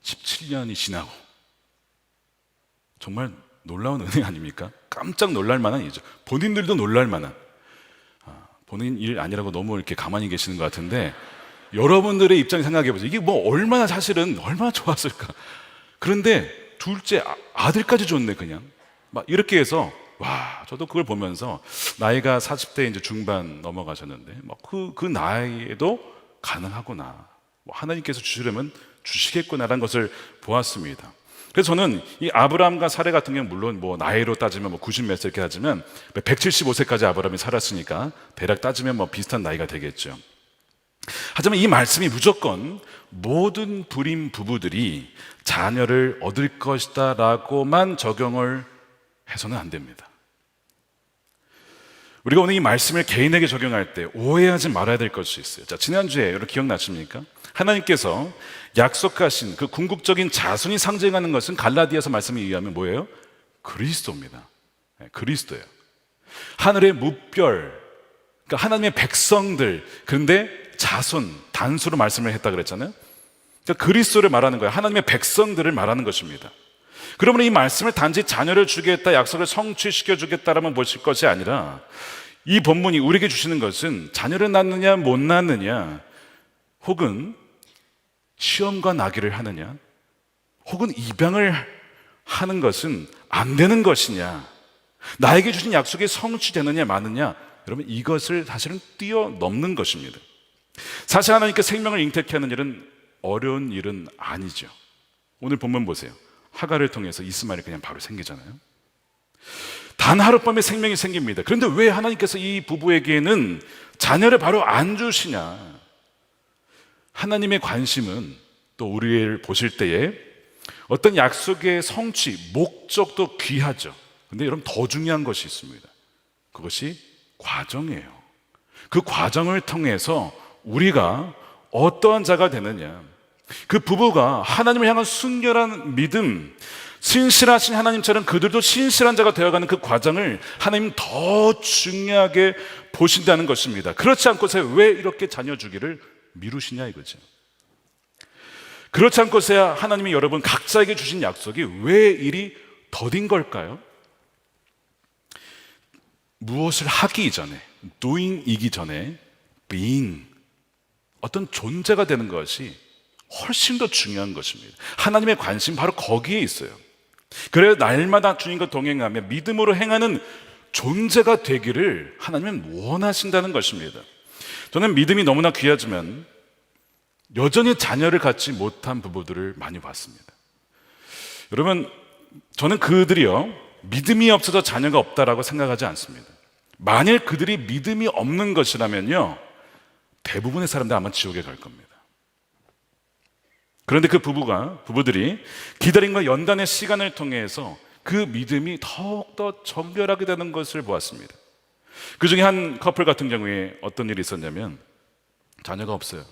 17년이 지나고. 정말 놀라운 은혜 아닙니까? 깜짝 놀랄 만한 일이죠. 본인들도 놀랄 만한. 본인 일 아니라고 너무 이렇게 가만히 계시는 것 같은데 여러분들의 입장 생각해 보세요. 이게 얼마나 사실은 얼마나 좋았을까. 그런데 둘째 아들까지 줬네, 그냥. 막 이렇게 해서 저도 그걸 보면서 나이가 40대 이제 중반 넘어가셨는데 그 나이에도 가능하구나. 하나님께서 주시려면 주시겠구나라는 것을 보았습니다. 그래서 저는 이 아브라함과 사례 같은 경우는 물론 나이로 따지면 90 몇 세 이렇게 하지만 175세까지 아브라함이 살았으니까 대략 따지면 비슷한 나이가 되겠죠. 하지만 이 말씀이 무조건 모든 불임 부부들이 자녀를 얻을 것이다 라고만 적용을 해서는 안 됩니다. 우리가 오늘 이 말씀을 개인에게 적용할 때 오해하지 말아야 될 것이 있어요. 자, 지난주에 여러분 기억나십니까? 하나님께서 약속하신 그 궁극적인 자손이 상징하는 것은 갈라디아서 말씀에 의하면 뭐예요? 그리스도입니다. 네, 그리스도예요. 하늘의 무별, 그러니까 하나님의 백성들, 그런데 자손, 단수로 말씀을 했다 그랬잖아요. 그러니까 그리스도를 말하는 거예요. 하나님의 백성들을 말하는 것입니다. 그러면 이 말씀을 단지 자녀를 주겠다, 약속을 성취시켜 주겠다라면 보실 것이 아니라 이 본문이 우리에게 주시는 것은 자녀를 낳느냐 못 낳느냐, 혹은 시험과 나기를 하느냐, 혹은 입양을 하는 것은 안 되는 것이냐, 나에게 주신 약속이 성취되느냐 마느냐, 여러분 이것을 사실은 뛰어넘는 것입니다. 사실 하나님께 생명을 잉태케 하는 일은 어려운 일은 아니죠. 오늘 본문 보세요. 하갈을 통해서 이스마엘이 그냥 바로 생기잖아요. 단 하룻밤에 생명이 생깁니다. 그런데 왜 하나님께서 이 부부에게는 자녀를 바로 안 주시냐? 하나님의 관심은 또 우리를 보실 때에 어떤 약속의 성취, 목적도 귀하죠. 근데 여러분 더 중요한 것이 있습니다. 그것이 과정이에요. 그 과정을 통해서 우리가 어떠한 자가 되느냐, 그 부부가 하나님을 향한 순결한 믿음, 신실하신 하나님처럼 그들도 신실한 자가 되어가는 그 과정을 하나님 더 중요하게 보신다는 것입니다. 그렇지 않고서 왜 이렇게 자녀 주기를 미루시냐 이거죠. 그렇지 않고서야 하나님이 여러분 각자에게 주신 약속이 왜 이리 더딘 걸까요? 무엇을 하기 이전에, doing이기 전에 being, 어떤 존재가 되는 것이 훨씬 더 중요한 것입니다. 하나님의 관심 바로 거기에 있어요. 그래서 날마다 주님과 동행하며 믿음으로 행하는 존재가 되기를 하나님은 원하신다는 것입니다. 저는 믿음이 너무나 귀하지만 여전히 자녀를 갖지 못한 부부들을 많이 봤습니다. 여러분, 저는 그들이요 믿음이 없어서 자녀가 없다라고 생각하지 않습니다. 만일 그들이 믿음이 없는 것이라면요 대부분의 사람들 아마 지옥에 갈 겁니다. 그런데 그 부부들이 기다림과 연단의 시간을 통해서 그 믿음이 더욱더 정결하게 되는 것을 보았습니다. 그 중에 한 커플 같은 경우에 어떤 일이 있었냐면 자녀가 없어요.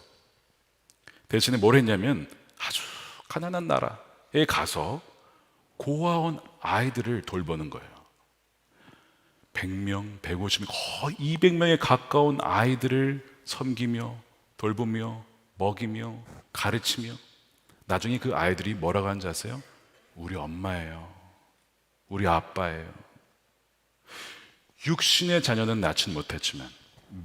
대신에 뭘 했냐면 아주 가난한 나라에 가서 고아원 아이들을 돌보는 거예요. 100명, 150명, 거의 200명에 가까운 아이들을 섬기며 돌보며 먹이며 가르치며, 나중에 그 아이들이 뭐라고 하는지 아세요? 우리 엄마예요, 우리 아빠예요. 육신의 자녀는 낳지 못했지만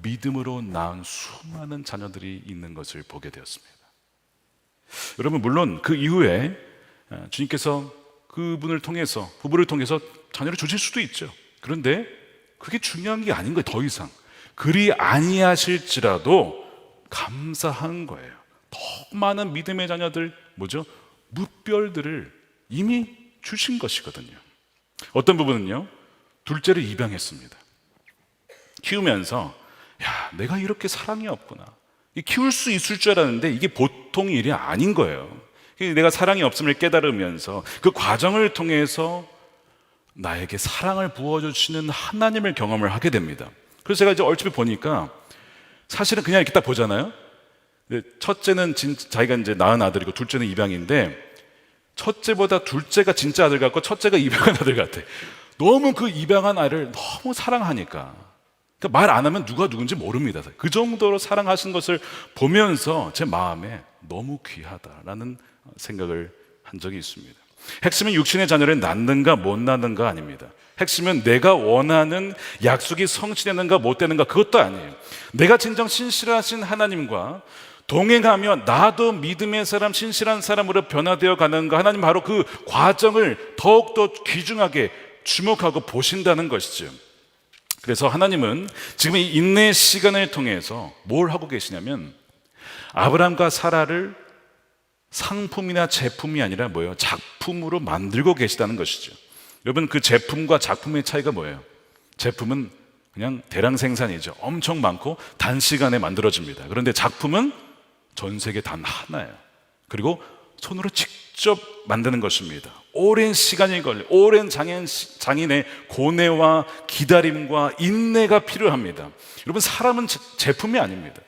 믿음으로 낳은 수많은 자녀들이 있는 것을 보게 되었습니다. 여러분, 물론 그 이후에 주님께서 그분을 통해서, 부부를 통해서 자녀를 주실 수도 있죠. 그런데 그게 중요한 게 아닌 거예요. 더 이상 그리 아니하실지라도 감사한 거예요. 더 많은 믿음의 자녀들, 뭐죠? 무별들을 이미 주신 것이거든요. 어떤 부분은요 둘째를 입양했습니다. 키우면서 야, 내가 이렇게 사랑이 없구나, 키울 수 있을 줄 알았는데 이게 보통 일이 아닌 거예요. 내가 사랑이 없음을 깨달으면서 그 과정을 통해서 나에게 사랑을 부어주시는 하나님을 경험을 하게 됩니다. 그래서 제가 이제 얼추 보니까 사실은 그냥 이렇게 딱 보잖아요. 첫째는 자기가 이제 낳은 아들이고 둘째는 입양인데 첫째보다 둘째가 진짜 아들 같고 첫째가 입양한 아들 같아. 너무 그 입양한 아이를 너무 사랑하니까, 그러니까 말 안 하면 누가 누군지 모릅니다. 그 정도로 사랑하신 것을 보면서 제 마음에 너무 귀하다라는 생각을 한 적이 있습니다. 핵심은 육신의 자녀를 낳는가 못 낳는가 아닙니다. 핵심은 내가 원하는 약속이 성취되는가 못 되는가, 그것도 아니에요. 내가 진정 신실하신 하나님과 동행하며 나도 믿음의 사람, 신실한 사람으로 변화되어 가는가, 하나님 바로 그 과정을 더욱더 귀중하게 주목하고 보신다는 것이죠. 그래서 하나님은 지금 이 인내의 시간을 통해서 뭘 하고 계시냐면 아브라함과 사라를 상품이나 제품이 아니라 뭐예요? 작품으로 만들고 계시다는 것이죠. 여러분, 그 제품과 작품의 차이가 뭐예요? 제품은 그냥 대량 생산이죠. 엄청 많고 단시간에 만들어집니다. 그런데 작품은 전 세계 단 하나예요. 그리고 손으로 직접 만드는 것입니다. 오랜 시간이 걸려 오랜 장인의 고뇌와 기다림과 인내가 필요합니다. 여러분, 사람은 제품이 아닙니다.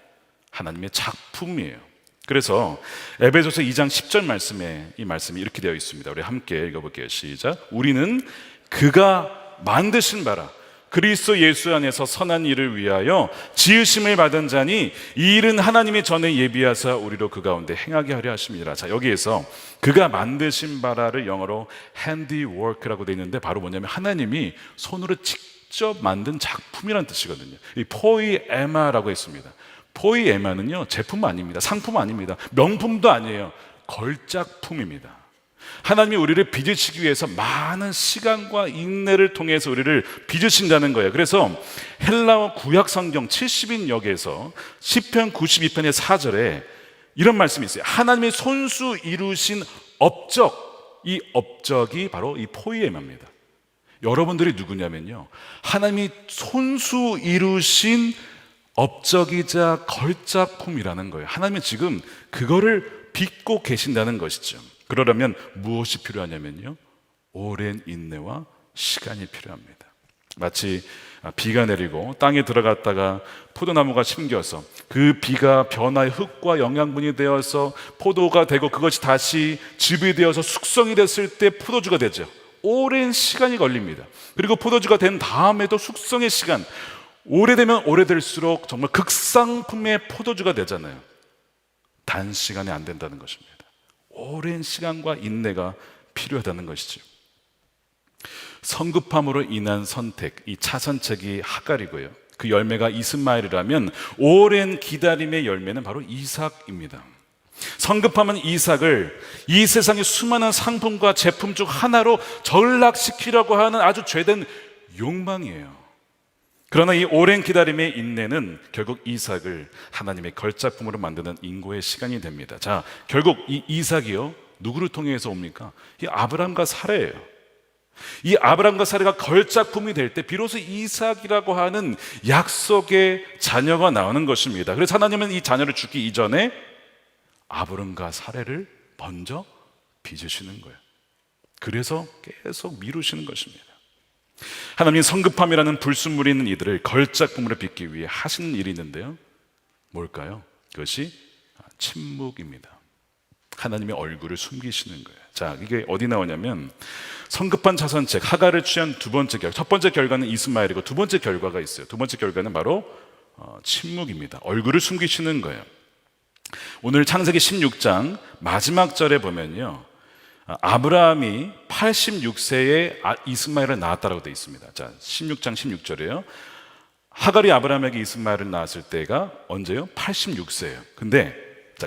하나님의 작품이에요. 그래서 에베소서 2장 10절 말씀에 이 말씀이 이렇게 되어 있습니다. 우리 함께 읽어볼게요. 시작. 우리는 그가 만드신 바라 그리스도 예수 안에서 선한 일을 위하여 지으심을 받은 자니 이 일은 하나님이 전에 예비하사 우리로 그 가운데 행하게 하려 하심이라. 자, 여기에서 그가 만드신 바라를 영어로 handiwork라고 되어 있는데 바로 뭐냐면 하나님이 손으로 직접 만든 작품이라는 뜻이거든요. 이 포이에마라고 했습니다. 포이에마는요, 제품 아닙니다. 상품 아닙니다. 명품도 아니에요. 걸작품입니다. 하나님이 우리를 빚으시기 위해서 많은 시간과 인내를 통해서 우리를 빚으신다는 거예요. 그래서 헬라어 구약 성경 70인역에서 시편 92편의 4절에 이런 말씀이 있어요. 하나님의 손수 이루신 업적, 이 업적이 바로 이 포이에마입니다. 여러분들이 누구냐면요, 하나님이 손수 이루신 업적이자 걸작품이라는 거예요. 하나님은 지금 그거를 빚고 계신다는 것이죠. 그러려면 무엇이 필요하냐면요, 오랜 인내와 시간이 필요합니다. 마치 비가 내리고 땅에 들어갔다가 포도나무가 심겨서 그 비가 변화의 흙과 영양분이 되어서 포도가 되고 그것이 다시 즙이 되어서 숙성이 됐을 때 포도주가 되죠. 오랜 시간이 걸립니다. 그리고 포도주가 된 다음에도 숙성의 시간, 오래되면 오래될수록 정말 극상품의 포도주가 되잖아요. 단시간에 안 된다는 것입니다. 오랜 시간과 인내가 필요하다는 것이죠. 성급함으로 인한 선택, 이 차선책이 하갈이고요, 그 열매가 이스마엘이라면 오랜 기다림의 열매는 바로 이삭입니다. 성급함은 이삭을 이 세상의 수많은 상품과 제품 중 하나로 전락시키려고 하는 아주 죄된 욕망이에요. 그러나 이 오랜 기다림의 인내는 결국 이삭을 하나님의 걸작품으로 만드는 인고의 시간이 됩니다. 자, 결국 이 이삭이요, 누구를 통해서 옵니까? 이 아브라함과 사라예요. 이 아브라함과 사라가 걸작품이 될 때 비로소 이삭이라고 하는 약속의 자녀가 나오는 것입니다. 그래서 하나님은 이 자녀를 주기 이전에 아브라함과 사라를 먼저 빚으시는 거예요. 그래서 계속 미루시는 것입니다. 하나님이 성급함이라는 불순물이 있는 이들을 걸작품으로 빚기 위해 하시는 일이 있는데요, 뭘까요? 그것이 침묵입니다. 하나님의 얼굴을 숨기시는 거예요. 자, 이게 어디 나오냐면 성급한 차선책, 하갈을 취한 두 번째 결과, 첫 번째 결과는 이스마엘이고 두 번째 결과가 있어요. 두 번째 결과는 바로 침묵입니다. 얼굴을 숨기시는 거예요. 오늘 창세기 16장 마지막 절에 보면요, 아브라함이 86세에 이스마엘을 낳았다라고 되어 있습니다. 자, 16장 16절이에요. 하갈이 아브라함에게 이스마엘을 낳았을 때가 언제요? 86세예요. 근데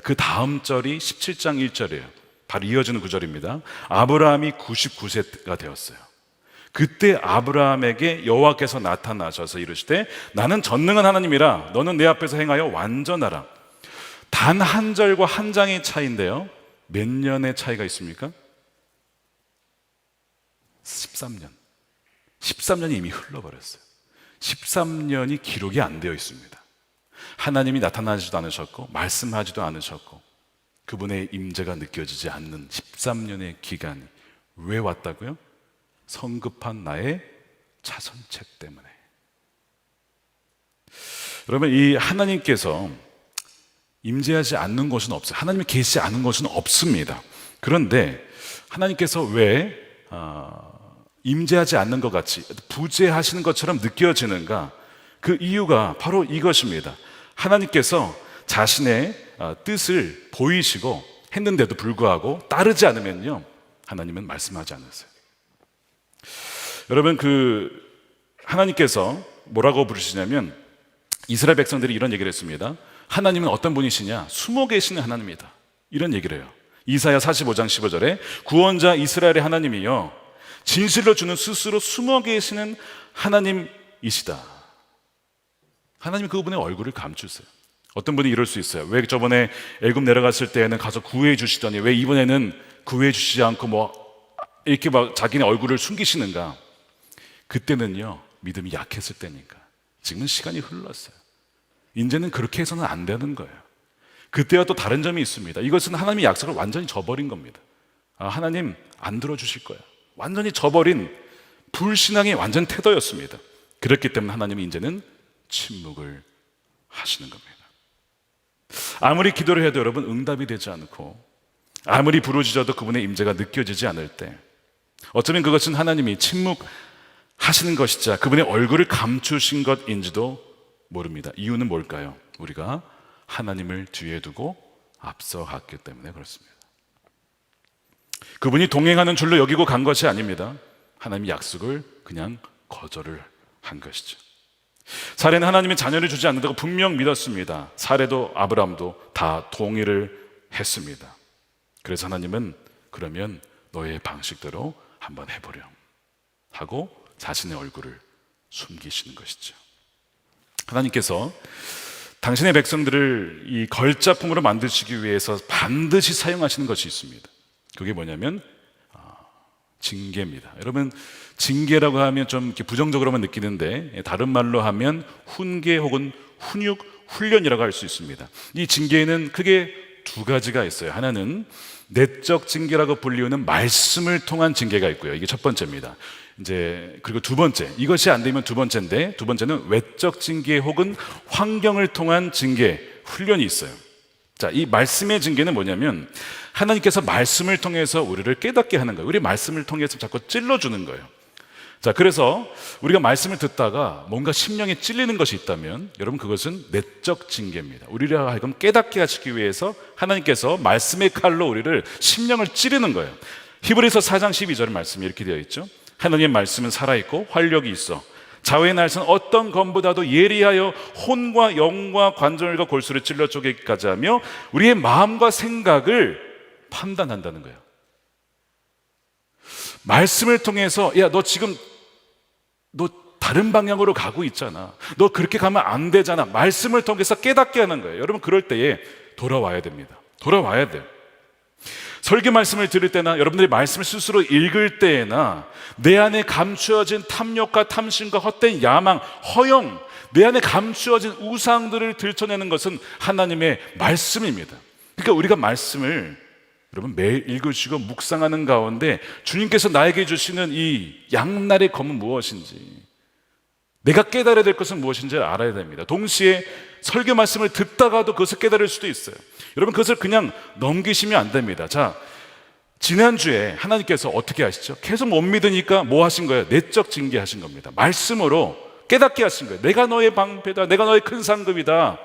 그 다음 절이 17장 1절이에요. 바로 이어지는 구절입니다. 아브라함이 99세가 되었어요. 그때 아브라함에게 여호와께서 나타나셔서 이르시되 나는 전능한 하나님이라 너는 내 앞에서 행하여 완전하라. 단 한 절과 한 장의 차이인데요, 몇 년의 차이가 있습니까? 13년. 13년이 이미 흘러버렸어요. 13년이 기록이 안 되어 있습니다. 하나님이 나타나지도 않으셨고 말씀하지도 않으셨고 그분의 임재가 느껴지지 않는 13년의 기간이 왜 왔다고요? 성급한 나의 차선책 때문에. 여러분, 이 하나님께서 임재하지 않는 것은 없어요. 하나님이 계시지 않은 것은 없습니다. 그런데 하나님께서 왜 임재하지 않는 것 같이 부재하시는 것처럼 느껴지는가? 그 이유가 바로 이것입니다. 하나님께서 자신의 뜻을 보이시고 했는데도 불구하고 따르지 않으면요, 하나님은 말씀하지 않으세요. 여러분, 하나님께서 뭐라고 부르시냐면 이스라엘 백성들이 이런 얘기를 했습니다. 하나님은 어떤 분이시냐? 숨어 계시는 하나님이다, 이런 얘기를 해요. 이사야 45장 15절에 구원자 이스라엘의 하나님이요 진실로 주는 스스로 숨어 계시는 하나님이시다. 하나님이 그분의 얼굴을 감추세요. 어떤 분이 이럴 수 있어요. 왜 저번에 애굽 내려갔을 때에는 가서 구해 주시더니 왜 이번에는 구해 주시지 않고 이렇게 자기네 얼굴을 숨기시는가? 그때는요, 믿음이 약했을 때니까. 지금은 시간이 흘렀어요. 이제는 그렇게 해서는 안 되는 거예요. 그때와 또 다른 점이 있습니다. 이것은 하나님의 약속을 완전히 저버린 겁니다. 하나님 안 들어주실 거야. 완전히 저버린 불신앙의 완전 태도였습니다. 그렇기 때문에 하나님이 이제는 침묵을 하시는 겁니다. 아무리 기도를 해도 여러분 응답이 되지 않고, 아무리 부르짖어도 그분의 임재가 느껴지지 않을 때, 어쩌면 그것은 하나님이 침묵하시는 것이자 그분의 얼굴을 감추신 것인지도 모릅니다. 이유는 뭘까요? 우리가 하나님을 뒤에 두고 앞서갔기 때문에 그렇습니다. 그분이 동행하는 줄로 여기고 간 것이 아닙니다. 하나님이 약속을 그냥 거절을 한 것이죠. 사례는 하나님이 자녀를 주지 않는다고 분명 믿었습니다. 사례도 아브라함도 다 동의를 했습니다. 그래서 하나님은 그러면 너의 방식대로 한번 해보렴 하고 자신의 얼굴을 숨기시는 것이죠. 하나님께서 당신의 백성들을 이 걸작품으로 만드시기 위해서 반드시 사용하시는 것이 있습니다. 그게 뭐냐면 징계입니다. 여러분, 징계라고 하면 좀 이렇게 부정적으로만 느끼는데 다른 말로 하면 훈계 혹은 훈육, 훈련이라고 할 수 있습니다. 이 징계에는 크게 두 가지가 있어요. 하나는 내적 징계라고 불리우는 말씀을 통한 징계가 있고요. 이게 첫 번째입니다. 그리고 두 번째, 이것이 안 되면 두 번째인데, 두 번째는 외적 징계 혹은 환경을 통한 징계, 훈련이 있어요. 자, 이 말씀의 징계는 뭐냐면 하나님께서 말씀을 통해서 우리를 깨닫게 하는 거예요. 우리 말씀을 통해서 자꾸 찔러주는 거예요. 자, 그래서 우리가 말씀을 듣다가 뭔가 심령에 찔리는 것이 있다면 여러분 그것은 내적 징계입니다. 우리를 하여금 깨닫게 하시기 위해서 하나님께서 말씀의 칼로 우리를 심령을 찌르는 거예요. 히브리서 4장 12절 말씀이 이렇게 되어 있죠. 하나님의 말씀은 살아있고 활력이 있어 좌우의 날선 어떤 검보다도 예리하여 혼과 영과 관절과 골수를 찔러 쪼개기까지 하며 우리의 마음과 생각을 판단한다는 거예요. 말씀을 통해서 야, 너 다른 방향으로 가고 있잖아. 너 그렇게 가면 안 되잖아. 말씀을 통해서 깨닫게 하는 거예요. 여러분 그럴 때에 돌아와야 됩니다. 돌아와야 돼요. 설교 말씀을 들을 때나 여러분들이 말씀을 스스로 읽을 때에나 내 안에 감추어진 탐욕과 탐심과 헛된 야망, 허영, 내 안에 감추어진 우상들을 들춰내는 것은 하나님의 말씀입니다. 그러니까 우리가 말씀을 여러분 매일 읽으시고 묵상하는 가운데 주님께서 나에게 주시는 이 양날의 검은 무엇인지, 내가 깨달아야 될 것은 무엇인지 알아야 됩니다. 동시에 설교 말씀을 듣다가도 그것을 깨달을 수도 있어요. 여러분 그것을 그냥 넘기시면 안 됩니다. 자, 지난주에 하나님께서 어떻게 하시죠? 계속 못 믿으니까 뭐 하신 거예요? 내적 징계하신 겁니다. 말씀으로 깨닫게 하신 거예요. 내가 너의 방패다. 내가 너의 큰 상급이다.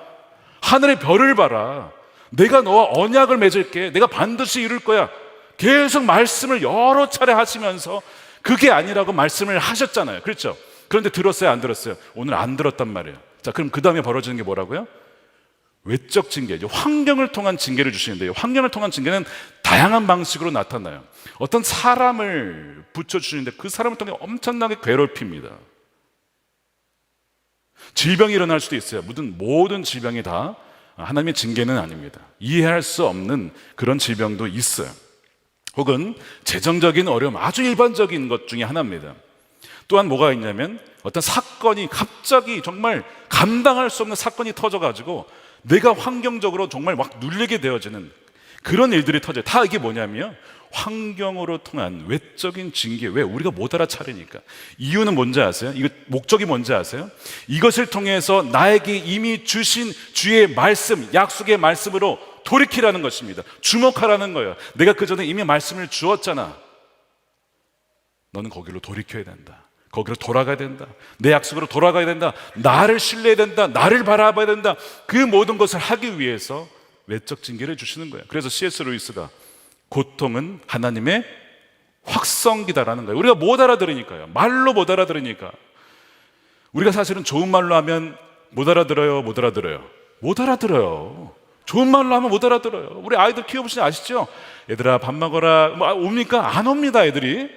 하늘의 별을 봐라. 내가 너와 언약을 맺을게. 내가 반드시 이룰 거야. 계속 말씀을 여러 차례 하시면서 그게 아니라고 말씀을 하셨잖아요. 그렇죠? 그런데 들었어요? 안 들었어요? 오늘 안 들었단 말이에요. 자, 그럼 그 다음에 벌어지는 게 뭐라고요? 외적 징계죠. 환경을 통한 징계를 주시는데요. 환경을 통한 징계는 다양한 방식으로 나타나요. 어떤 사람을 붙여주시는데 그 사람을 통해 엄청나게 괴롭힙니다. 질병이 일어날 수도 있어요. 모든 질병이 다 하나님의 징계는 아닙니다. 이해할 수 없는 그런 질병도 있어요. 혹은 재정적인 어려움, 아주 일반적인 것 중에 하나입니다. 또한 뭐가 있냐면 어떤 사건이 갑자기 정말 감당할 수 없는 사건이 터져가지고 내가 환경적으로 정말 막 눌리게 되어지는 그런 일들이 터져요. 다 이게 뭐냐면 환경으로 통한 외적인 징계. 왜? 우리가 못 알아차리니까. 이유는 뭔지 아세요? 이거 목적이 뭔지 아세요? 이것을 통해서 나에게 이미 주신 주의 말씀, 약속의 말씀으로 돌이키라는 것입니다. 주목하라는 거예요. 내가 그 전에 이미 말씀을 주었잖아. 너는 거기로 돌이켜야 된다. 거기로 돌아가야 된다. 내 약속으로 돌아가야 된다. 나를 신뢰해야 된다. 나를 바라봐야 된다. 그 모든 것을 하기 위해서 외적 징계를 주시는 거예요. 그래서 C.S. 루이스가 고통은 하나님의 확성기다라는 거예요. 우리가 못 알아들으니까요. 말로 못 알아들으니까. 우리가 사실은 좋은 말로 하면 못 알아들어요? 못 알아들어요? 못 알아들어요. 좋은 말로 하면 못 알아들어요. 우리 아이들 키워보시면 아시죠? 얘들아 밥 먹어라. 옵니까? 안 옵니다, 애들이.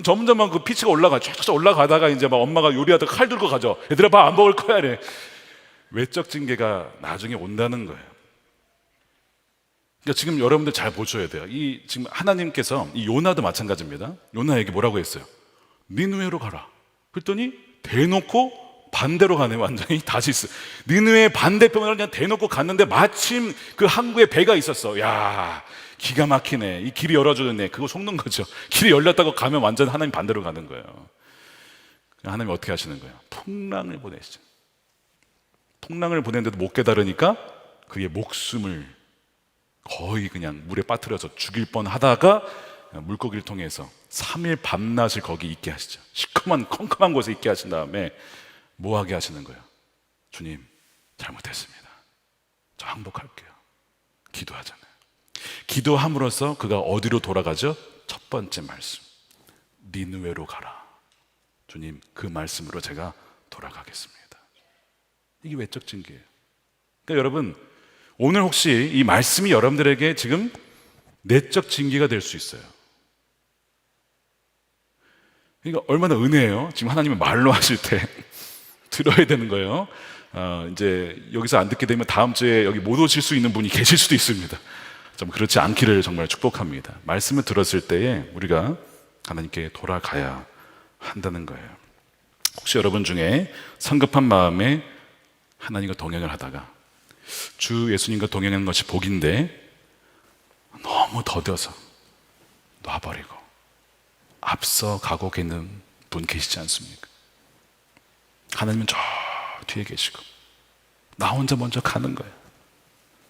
점점 그 피치가 쫙 올라가다가 이제 막 엄마가 요리하다가 칼 들고 가죠. 얘들아 밥 안 먹을 거야. 이래. 외적 징계가 나중에 온다는 거예요. 그러니까 지금 여러분들 잘 보셔야 돼요. 지금 하나님께서 이 요나도 마찬가지입니다. 요나에게 뭐라고 했어요? 니느웨로 가라. 그랬더니 대놓고 반대로 가네. 완전히 다시스. 니느웨 반대편으로 그냥 대놓고 갔는데 마침 그 항구에 배가 있었어. 야, 기가 막히네. 이 길이 열어주네. 그거 속는 거죠. 길이 열렸다고 가면 완전 하나님 반대로 가는 거예요. 하나님이 어떻게 하시는 거예요? 풍랑을 보내시죠. 풍랑을 보냈는데도 못 깨달으니까 그의 목숨을 거의 그냥 물에 빠뜨려서 죽일 뻔 하다가 물고기를 통해서 3일 밤낮을 거기 있게 하시죠. 시커먼 컴컴한 곳에 있게 하신 다음에 뭐 하게 하시는 거예요? 주님, 잘못했습니다. 저 항복할게요. 기도하잖아요. 기도함으로써 그가 어디로 돌아가죠? 첫 번째 말씀, 니느웨로 가라. 주님, 그 말씀으로 제가 돌아가겠습니다. 이게 외적 징계예요. 그러니까 여러분, 오늘 혹시 이 말씀이 여러분들에게 지금 내적 징계가 될 수 있어요. 그러니까 얼마나 은혜예요. 지금 하나님은 말로 하실 때 들어야 되는 거예요. 이제 여기서 안 듣게 되면 다음 주에 여기 못 오실 수 있는 분이 계실 수도 있습니다. 좀 그렇지 않기를 정말 축복합니다. 말씀을 들었을 때에 우리가 하나님께 돌아가야 한다는 거예요. 혹시 여러분 중에 성급한 마음에 하나님과 동행을 하다가 주 예수님과 동행하는 것이 복인데 너무 더뎌서 놔버리고 앞서 가고 계는 분 계시지 않습니까? 하나님은 저 뒤에 계시고 나 혼자 먼저 가는 거예요.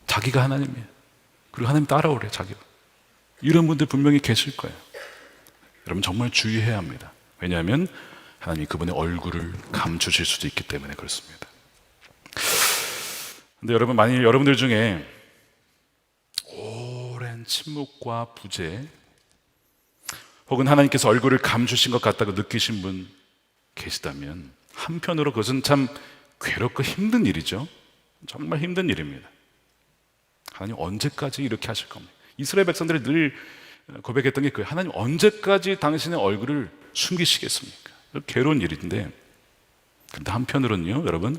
자기가 하나님이에요. 그리고 하나님 따라오래요. 자기가. 이런 분들 분명히 계실 거예요. 여러분 정말 주의해야 합니다. 왜냐하면 하나님이 그분의 얼굴을 감추실 수도 있기 때문에 그렇습니다. 근데 여러분, 만일 여러분들 중에 오랜 침묵과 부재 혹은 하나님께서 얼굴을 감추신 것 같다고 느끼신 분 계시다면 한편으로 그것은 참 괴롭고 힘든 일이죠. 정말 힘든 일입니다. 하나님 언제까지 이렇게 하실 겁니까? 이스라엘 백성들이 늘 고백했던 게 그예요. 하나님 언제까지 당신의 얼굴을 숨기시겠습니까? 괴로운 일인데, 그런데 한편으로는요, 여러분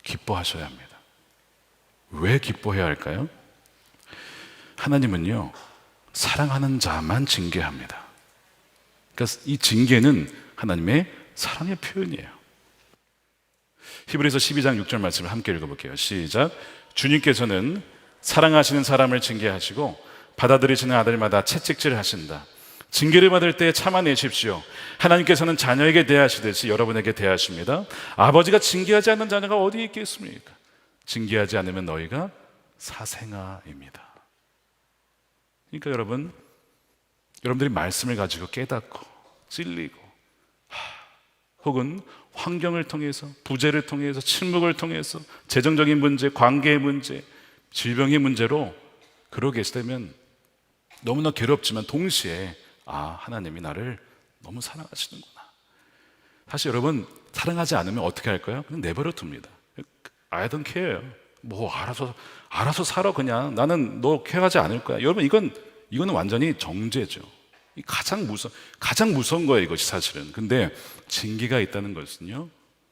기뻐하셔야 합니다. 왜 기뻐해야 할까요? 하나님은요, 사랑하는 자만 징계합니다. 그러니까 이 징계는 하나님의 사랑의 표현이에요. 히브리서 12장 6절 말씀을 함께 읽어볼게요. 시작. 주님께서는 사랑하시는 사람을 징계하시고 받아들이시는 아들마다 채찍질을 하신다. 징계를 받을 때 참아내십시오. 하나님께서는 자녀에게 대하시듯이 여러분에게 대하십니다. 아버지가 징계하지 않는 자녀가 어디 있겠습니까? 징계하지 않으면 너희가 사생아입니다. 그러니까 여러분들이 말씀을 가지고 깨닫고 찔리고 혹은 환경을 통해서, 부재를 통해서, 침묵을 통해서, 재정적인 문제, 관계의 문제, 질병의 문제로 그러고 계시다면 너무나 괴롭지만 동시에 하나님이 나를 너무 사랑하시는구나. 사실 여러분, 사랑하지 않으면 어떻게 할까요? 그냥 내버려 둡니다. I don't care. 뭐 알아서 살아. 그냥 나는 너 케어하지 않을 거야. 여러분, 이거는 완전히 정죄죠. 가장 무서운 거예요, 이것이 사실은. 근데 징계가 있다는 것은요,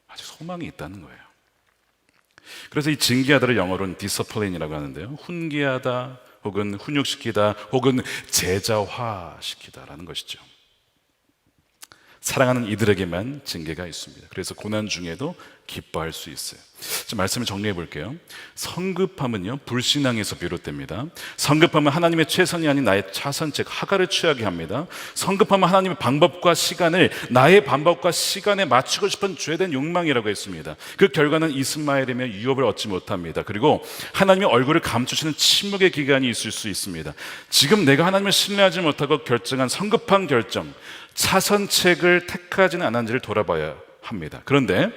아주 소망이 있다는 거예요. 그래서 이 징계하다를 영어로는 discipline이라고 하는데요, 훈계하다 혹은 훈육시키다 혹은 제자화시키다라는 것이죠. 사랑하는 이들에게만 징계가 있습니다. 그래서 고난 중에도 기뻐할 수 있어요. 자, 말씀을 정리해 볼게요. 성급함은요, 불신앙에서 비롯됩니다. 성급함은 하나님의 최선이 아닌 나의 차선책, 하가를 취하게 합니다. 성급함은 하나님의 방법과 시간을 나의 방법과 시간에 맞추고 싶은 죄된 욕망이라고 했습니다. 그 결과는 이스마엘이며 유업을 얻지 못합니다. 그리고 하나님의 얼굴을 감추시는 침묵의 기간이 있을 수 있습니다. 지금 내가 하나님을 신뢰하지 못하고 결정한 성급한 결정, 차선책을 택하지는 않았는지를 돌아봐야 합니다. 그런데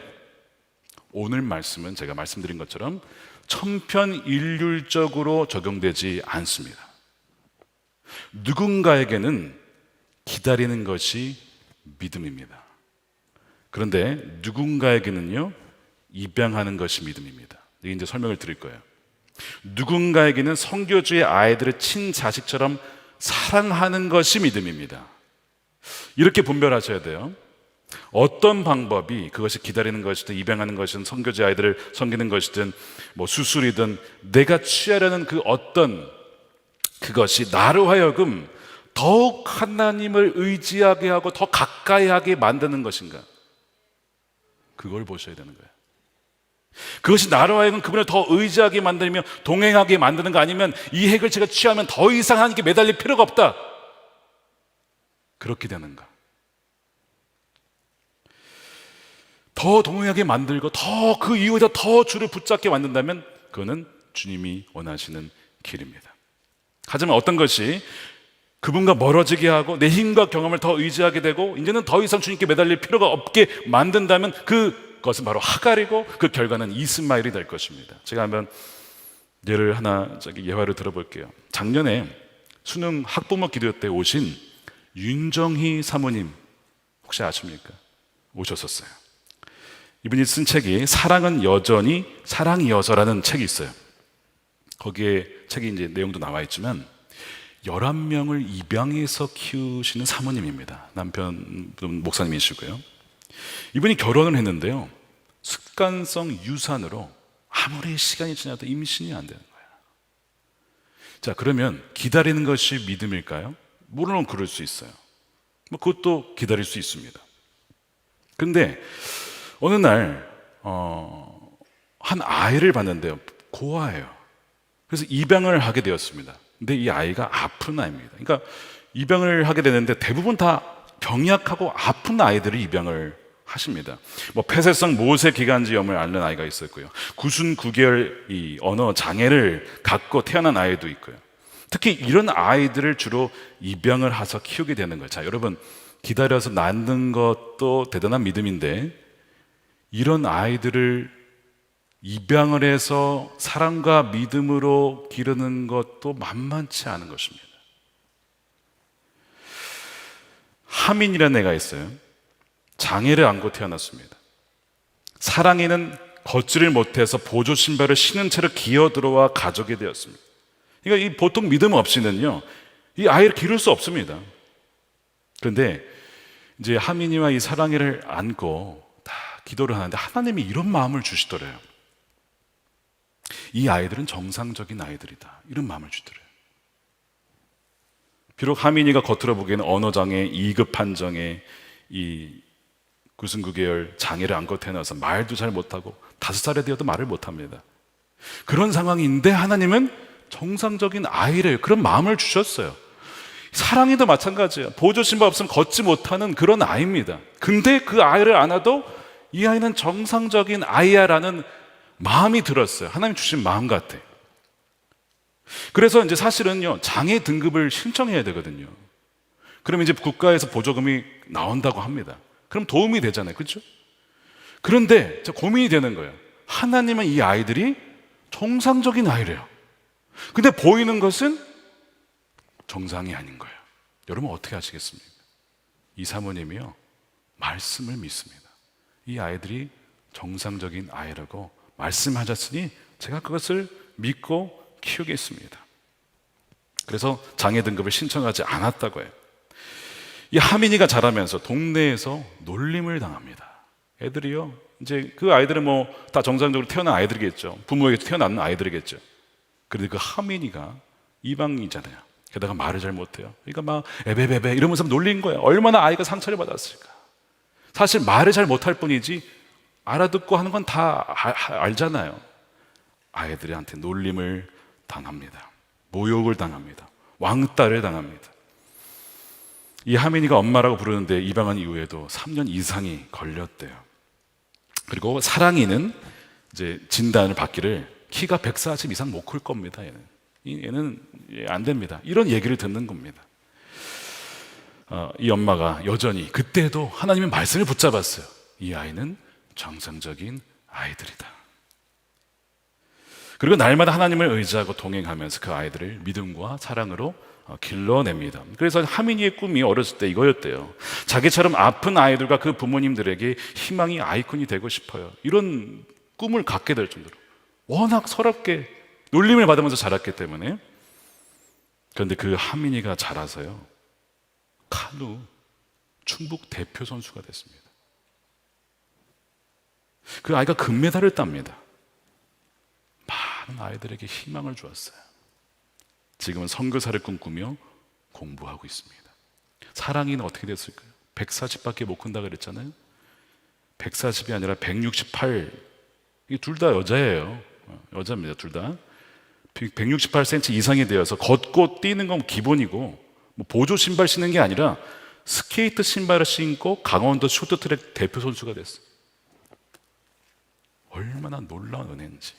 오늘 말씀은 제가 말씀드린 것처럼 천편일률적으로 적용되지 않습니다. 누군가에게는 기다리는 것이 믿음입니다. 그런데 누군가에게는요, 입양하는 것이 믿음입니다. 이게 이제 설명을 드릴 거예요. 누군가에게는 선교주의 아이들을 친자식처럼 사랑하는 것이 믿음입니다. 이렇게 분별하셔야 돼요. 어떤 방법이, 그것이 기다리는 것이든 입양하는 것이든 선교지 아이들을 섬기는 것이든 뭐 수술이든 내가 취하려는 그 어떤 그것이 나로 하여금 더욱 하나님을 의지하게 하고 더 가까이 하게 만드는 것인가? 그걸 보셔야 되는 거예요. 그것이 나로 하여금 그분을 더 의지하게 만들며 동행하게 만드는 거 아니면 이 핵을 제가 취하면 더 이상 하나님께 매달릴 필요가 없다. 그렇게 되는가? 더 동행하게 만들고 더 그 이후에 더 주를 붙잡게 만든다면 그거는 주님이 원하시는 길입니다. 하지만 어떤 것이 그분과 멀어지게 하고 내 힘과 경험을 더 의지하게 되고 이제는 더 이상 주님께 매달릴 필요가 없게 만든다면 그것은 바로 하갈이고 그 결과는 이스마엘이 될 것입니다. 제가 한번 예를 하나 예화를 들어볼게요. 작년에 수능 학부모 기도 때 오신 윤정희 사모님 혹시 아십니까? 오셨었어요. 이분이 쓴 책이 사랑은 여전히 사랑이어서라는 책이 있어요. 거기에 책이 이제 내용도 나와 있지만 11명을 입양해서 키우시는 사모님입니다. 남편 목사님이시고요. 이분이 결혼을 했는데요, 습관성 유산으로 아무리 시간이 지나도 임신이 안 되는 거예요. 자, 그러면 기다리는 것이 믿음일까요? 물론 그럴 수 있어요. 그것도 기다릴 수 있습니다. 근데 어느 날 한 아이를 봤는데요, 고아예요. 그래서 입양을 하게 되었습니다. 근데 이 아이가 아픈 아이입니다. 그러니까 입양을 하게 되는데 대부분 다 병약하고 아픈 아이들을 입양을 하십니다. 폐쇄성 모세 기관지염을 앓는 아이가 있었고요, 99개월 이 언어 장애를 갖고 태어난 아이도 있고요. 특히 이런 아이들을 주로 입양을 해서 키우게 되는 거예요. 자, 여러분, 기다려서 낳는 것도 대단한 믿음인데 이런 아이들을 입양을 해서 사랑과 믿음으로 기르는 것도 만만치 않은 것입니다. 하민이라는 애가 있어요. 장애를 안고 태어났습니다. 사랑이는 걷지를 못해서 보조 신발을 신은 채로 기어 들어와 가족이 되었습니다. 그러니까 이 보통 믿음 없이는요, 이 아이를 기를 수 없습니다. 그런데 이제 하민이와 이 사랑이를 안고 다 기도를 하는데 하나님이 이런 마음을 주시더래요. 이 아이들은 정상적인 아이들이다, 이런 마음을 주더래요. 비록 하민이가 겉으로 보기에는 언어장애, 2급 판정에 이 99개월 장애를 안고 태어나서 말도 잘 못하고 5살에 되어도 말을 못합니다. 그런 상황인데 하나님은 정상적인 아이를, 그런 마음을 주셨어요. 사랑이도 마찬가지예요. 보조신발 없으면 걷지 못하는 그런 아이입니다. 근데 그 아이를 안아도 이 아이는 정상적인 아이야라는 마음이 들었어요. 하나님 주신 마음 같아. 그래서 이제 사실은요, 장애 등급을 신청해야 되거든요. 그럼 이제 국가에서 보조금이 나온다고 합니다. 그럼 도움이 되잖아요, 그렇죠? 그런데 고민이 되는 거예요. 하나님은 이 아이들이 정상적인 아이래요. 근데 보이는 것은 정상이 아닌 거예요. 여러분 어떻게 하시겠습니까? 이 사모님이요, 말씀을 믿습니다. 이 아이들이 정상적인 아이라고 말씀하셨으니 제가 그것을 믿고 키우겠습니다. 그래서 장애 등급을 신청하지 않았다고 해요. 이 하민이가 자라면서 동네에서 놀림을 당합니다. 애들이요, 이제 그 아이들은 다 정상적으로 태어난 아이들이겠죠. 부모에게서 태어난 아이들이겠죠. 그런데 그 하민이가 이방이잖아요. 게다가 말을 잘 못해요. 그러니까 막 에베베베 이러면서 놀린 거예요. 얼마나 아이가 상처를 받았을까. 사실 말을 잘 못할 뿐이지 알아듣고 하는 건 다 알잖아요. 아이들한테 놀림을 당합니다. 모욕을 당합니다. 왕따를 당합니다. 이 하민이가 엄마라고 부르는데 입양한 이후에도 3년 이상이 걸렸대요. 그리고 사랑이는 이제 진단을 받기를 키가 140 이상 못 클 겁니다. 얘는 안 됩니다. 이런 얘기를 듣는 겁니다. 이 엄마가 여전히 그때도 하나님의 말씀을 붙잡았어요. 이 아이는 정상적인 아이들이다. 그리고 날마다 하나님을 의지하고 동행하면서 그 아이들을 믿음과 사랑으로 길러냅니다. 그래서 하민이의 꿈이 어렸을 때 이거였대요. 자기처럼 아픈 아이들과 그 부모님들에게 희망의 아이콘이 되고 싶어요. 이런 꿈을 갖게 될 정도로 워낙 서럽게 놀림을 받으면서 자랐기 때문에. 그런데 그 하민이가 자라서요, 카누 충북 대표 선수가 됐습니다. 그 아이가 금메달을 땁니다. 많은 아이들에게 희망을 주었어요. 지금은 선교사를 꿈꾸며 공부하고 있습니다. 사랑이는 어떻게 됐을까요? 140밖에 못 큰다 그랬잖아요. 140이 아니라 168. 이 둘 다 여자예요. 여자입니다, 둘 다. 168cm 이상이 되어서 걷고 뛰는 건 기본이고, 뭐 보조 신발 신는 게 아니라 스케이트 신발을 신고 강원도 쇼트트랙 대표 선수가 됐어요. 얼마나 놀라운 은혜인지.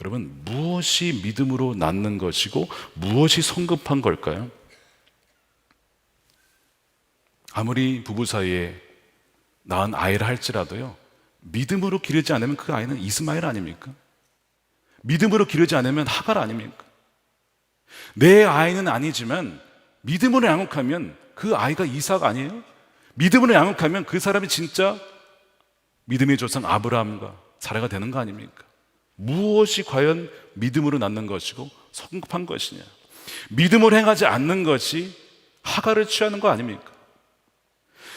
여러분, 무엇이 믿음으로 낳는 것이고 무엇이 성급한 걸까요? 아무리 부부 사이에 낳은 아이를 할지라도요, 믿음으로 기르지 않으면 그 아이는 이스마엘 아닙니까? 믿음으로 기르지 않으면 하갈 아닙니까? 내 아이는 아니지만 믿음으로 양육하면 그 아이가 이삭 아니에요? 믿음으로 양육하면 그 사람이 진짜 믿음의 조상 아브라함과 사라가 되는 거 아닙니까? 무엇이 과연 믿음으로 낳는 것이고 성급한 것이냐? 믿음으로 행하지 않는 것이 하갈을 취하는 거 아닙니까?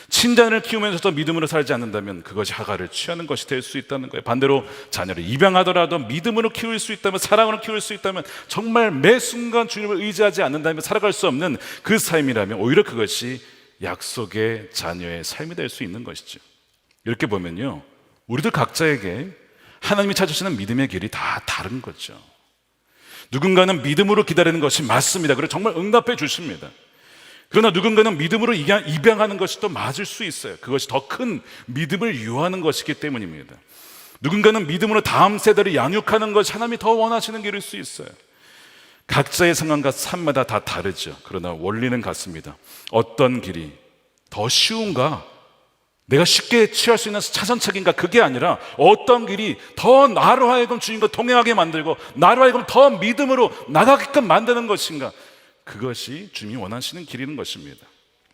친자를 키우면서도 믿음으로 살지 않는다면 그것이 하갈을 취하는 것이 될 수 있다는 거예요. 반대로 자녀를 입양하더라도 믿음으로 키울 수 있다면, 사랑으로 키울 수 있다면, 정말 매 순간 주님을 의지하지 않는다면 살아갈 수 없는 그 삶이라면 오히려 그것이 약속의 자녀의 삶이 될 수 있는 것이죠. 이렇게 보면요, 우리들 각자에게 하나님이 찾으시는 믿음의 길이 다 다른 거죠. 누군가는 믿음으로 기다리는 것이 맞습니다. 그래서 정말 응답해 주십니다. 그러나 누군가는 믿음으로 입양하는 것이 또 맞을 수 있어요. 그것이 더 큰 믿음을 유하는 것이기 때문입니다. 누군가는 믿음으로 다음 세대를 양육하는 것이 하나님이 더 원하시는 길일 수 있어요. 각자의 상황과 삶마다 다 다르죠. 그러나 원리는 같습니다. 어떤 길이 더 쉬운가? 내가 쉽게 취할 수 있는 차선책인가? 그게 아니라 어떤 길이 더 나로 하여금 주님과 동행하게 만들고 나로 하여금 더 믿음으로 나가게끔 만드는 것인가? 그것이 주님이 원하시는 길인 것입니다.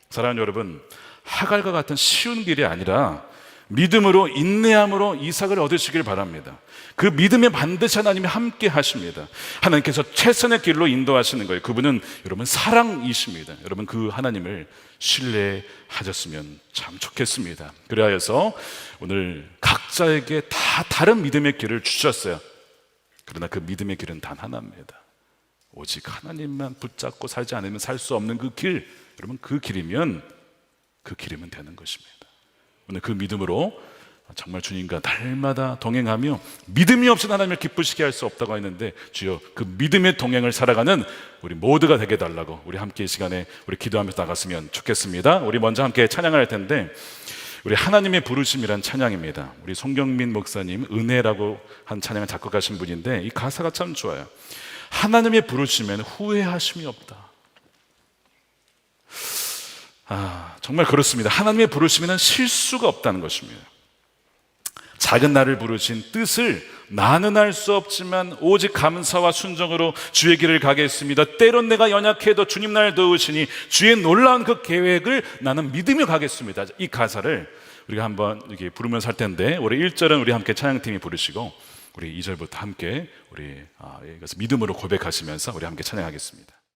사랑하는 여러분, 하갈과 같은 쉬운 길이 아니라 믿음으로 인내함으로 이삭을 얻으시길 바랍니다. 그 믿음에 반드시 하나님이 함께 하십니다. 하나님께서 최선의 길로 인도하시는 거예요. 그분은 여러분 사랑이십니다. 여러분 그 하나님을 신뢰하셨으면 참 좋겠습니다. 그래서 오늘 각자에게 다 다른 믿음의 길을 주셨어요. 그러나 그 믿음의 길은 단 하나입니다. 오직 하나님만 붙잡고 살지 않으면 살 수 없는 그 길, 여러분 그 길이면 되는 것입니다. 오늘 그 믿음으로 정말 주님과 날마다 동행하며 믿음이 없인 하나님을 기쁘시게 할 수 없다고 했는데, 주여 그 믿음의 동행을 살아가는 우리 모두가 되게 달라고 우리 함께 이 시간에 우리 기도하면서 나갔으면 좋겠습니다. 우리 먼저 함께 찬양을 할 텐데, 우리 하나님의 부르심이란 찬양입니다. 우리 송경민 목사님 은혜라고 한 찬양을 작곡하신 분인데 이 가사가 참 좋아요. 하나님의 부르심에는 후회하심이 없다. 정말 그렇습니다. 하나님의 부르심에는 실수가 없다는 것입니다. 작은 나를 부르신 뜻을 나는 알 수 없지만 오직 감사와 순종으로 주의 길을 가겠습니다. 때론 내가 연약해도 주님 나를 도우시니 주의 놀라운 그 계획을 나는 믿으며 가겠습니다. 이 가사를 우리가 한번 이렇게 부르면서 할 텐데, 올해 1절은 우리 함께 찬양팀이 부르시고 우리 2절부터 함께 우리 이것을 믿음으로 고백하시면서 우리 함께 찬양하겠습니다.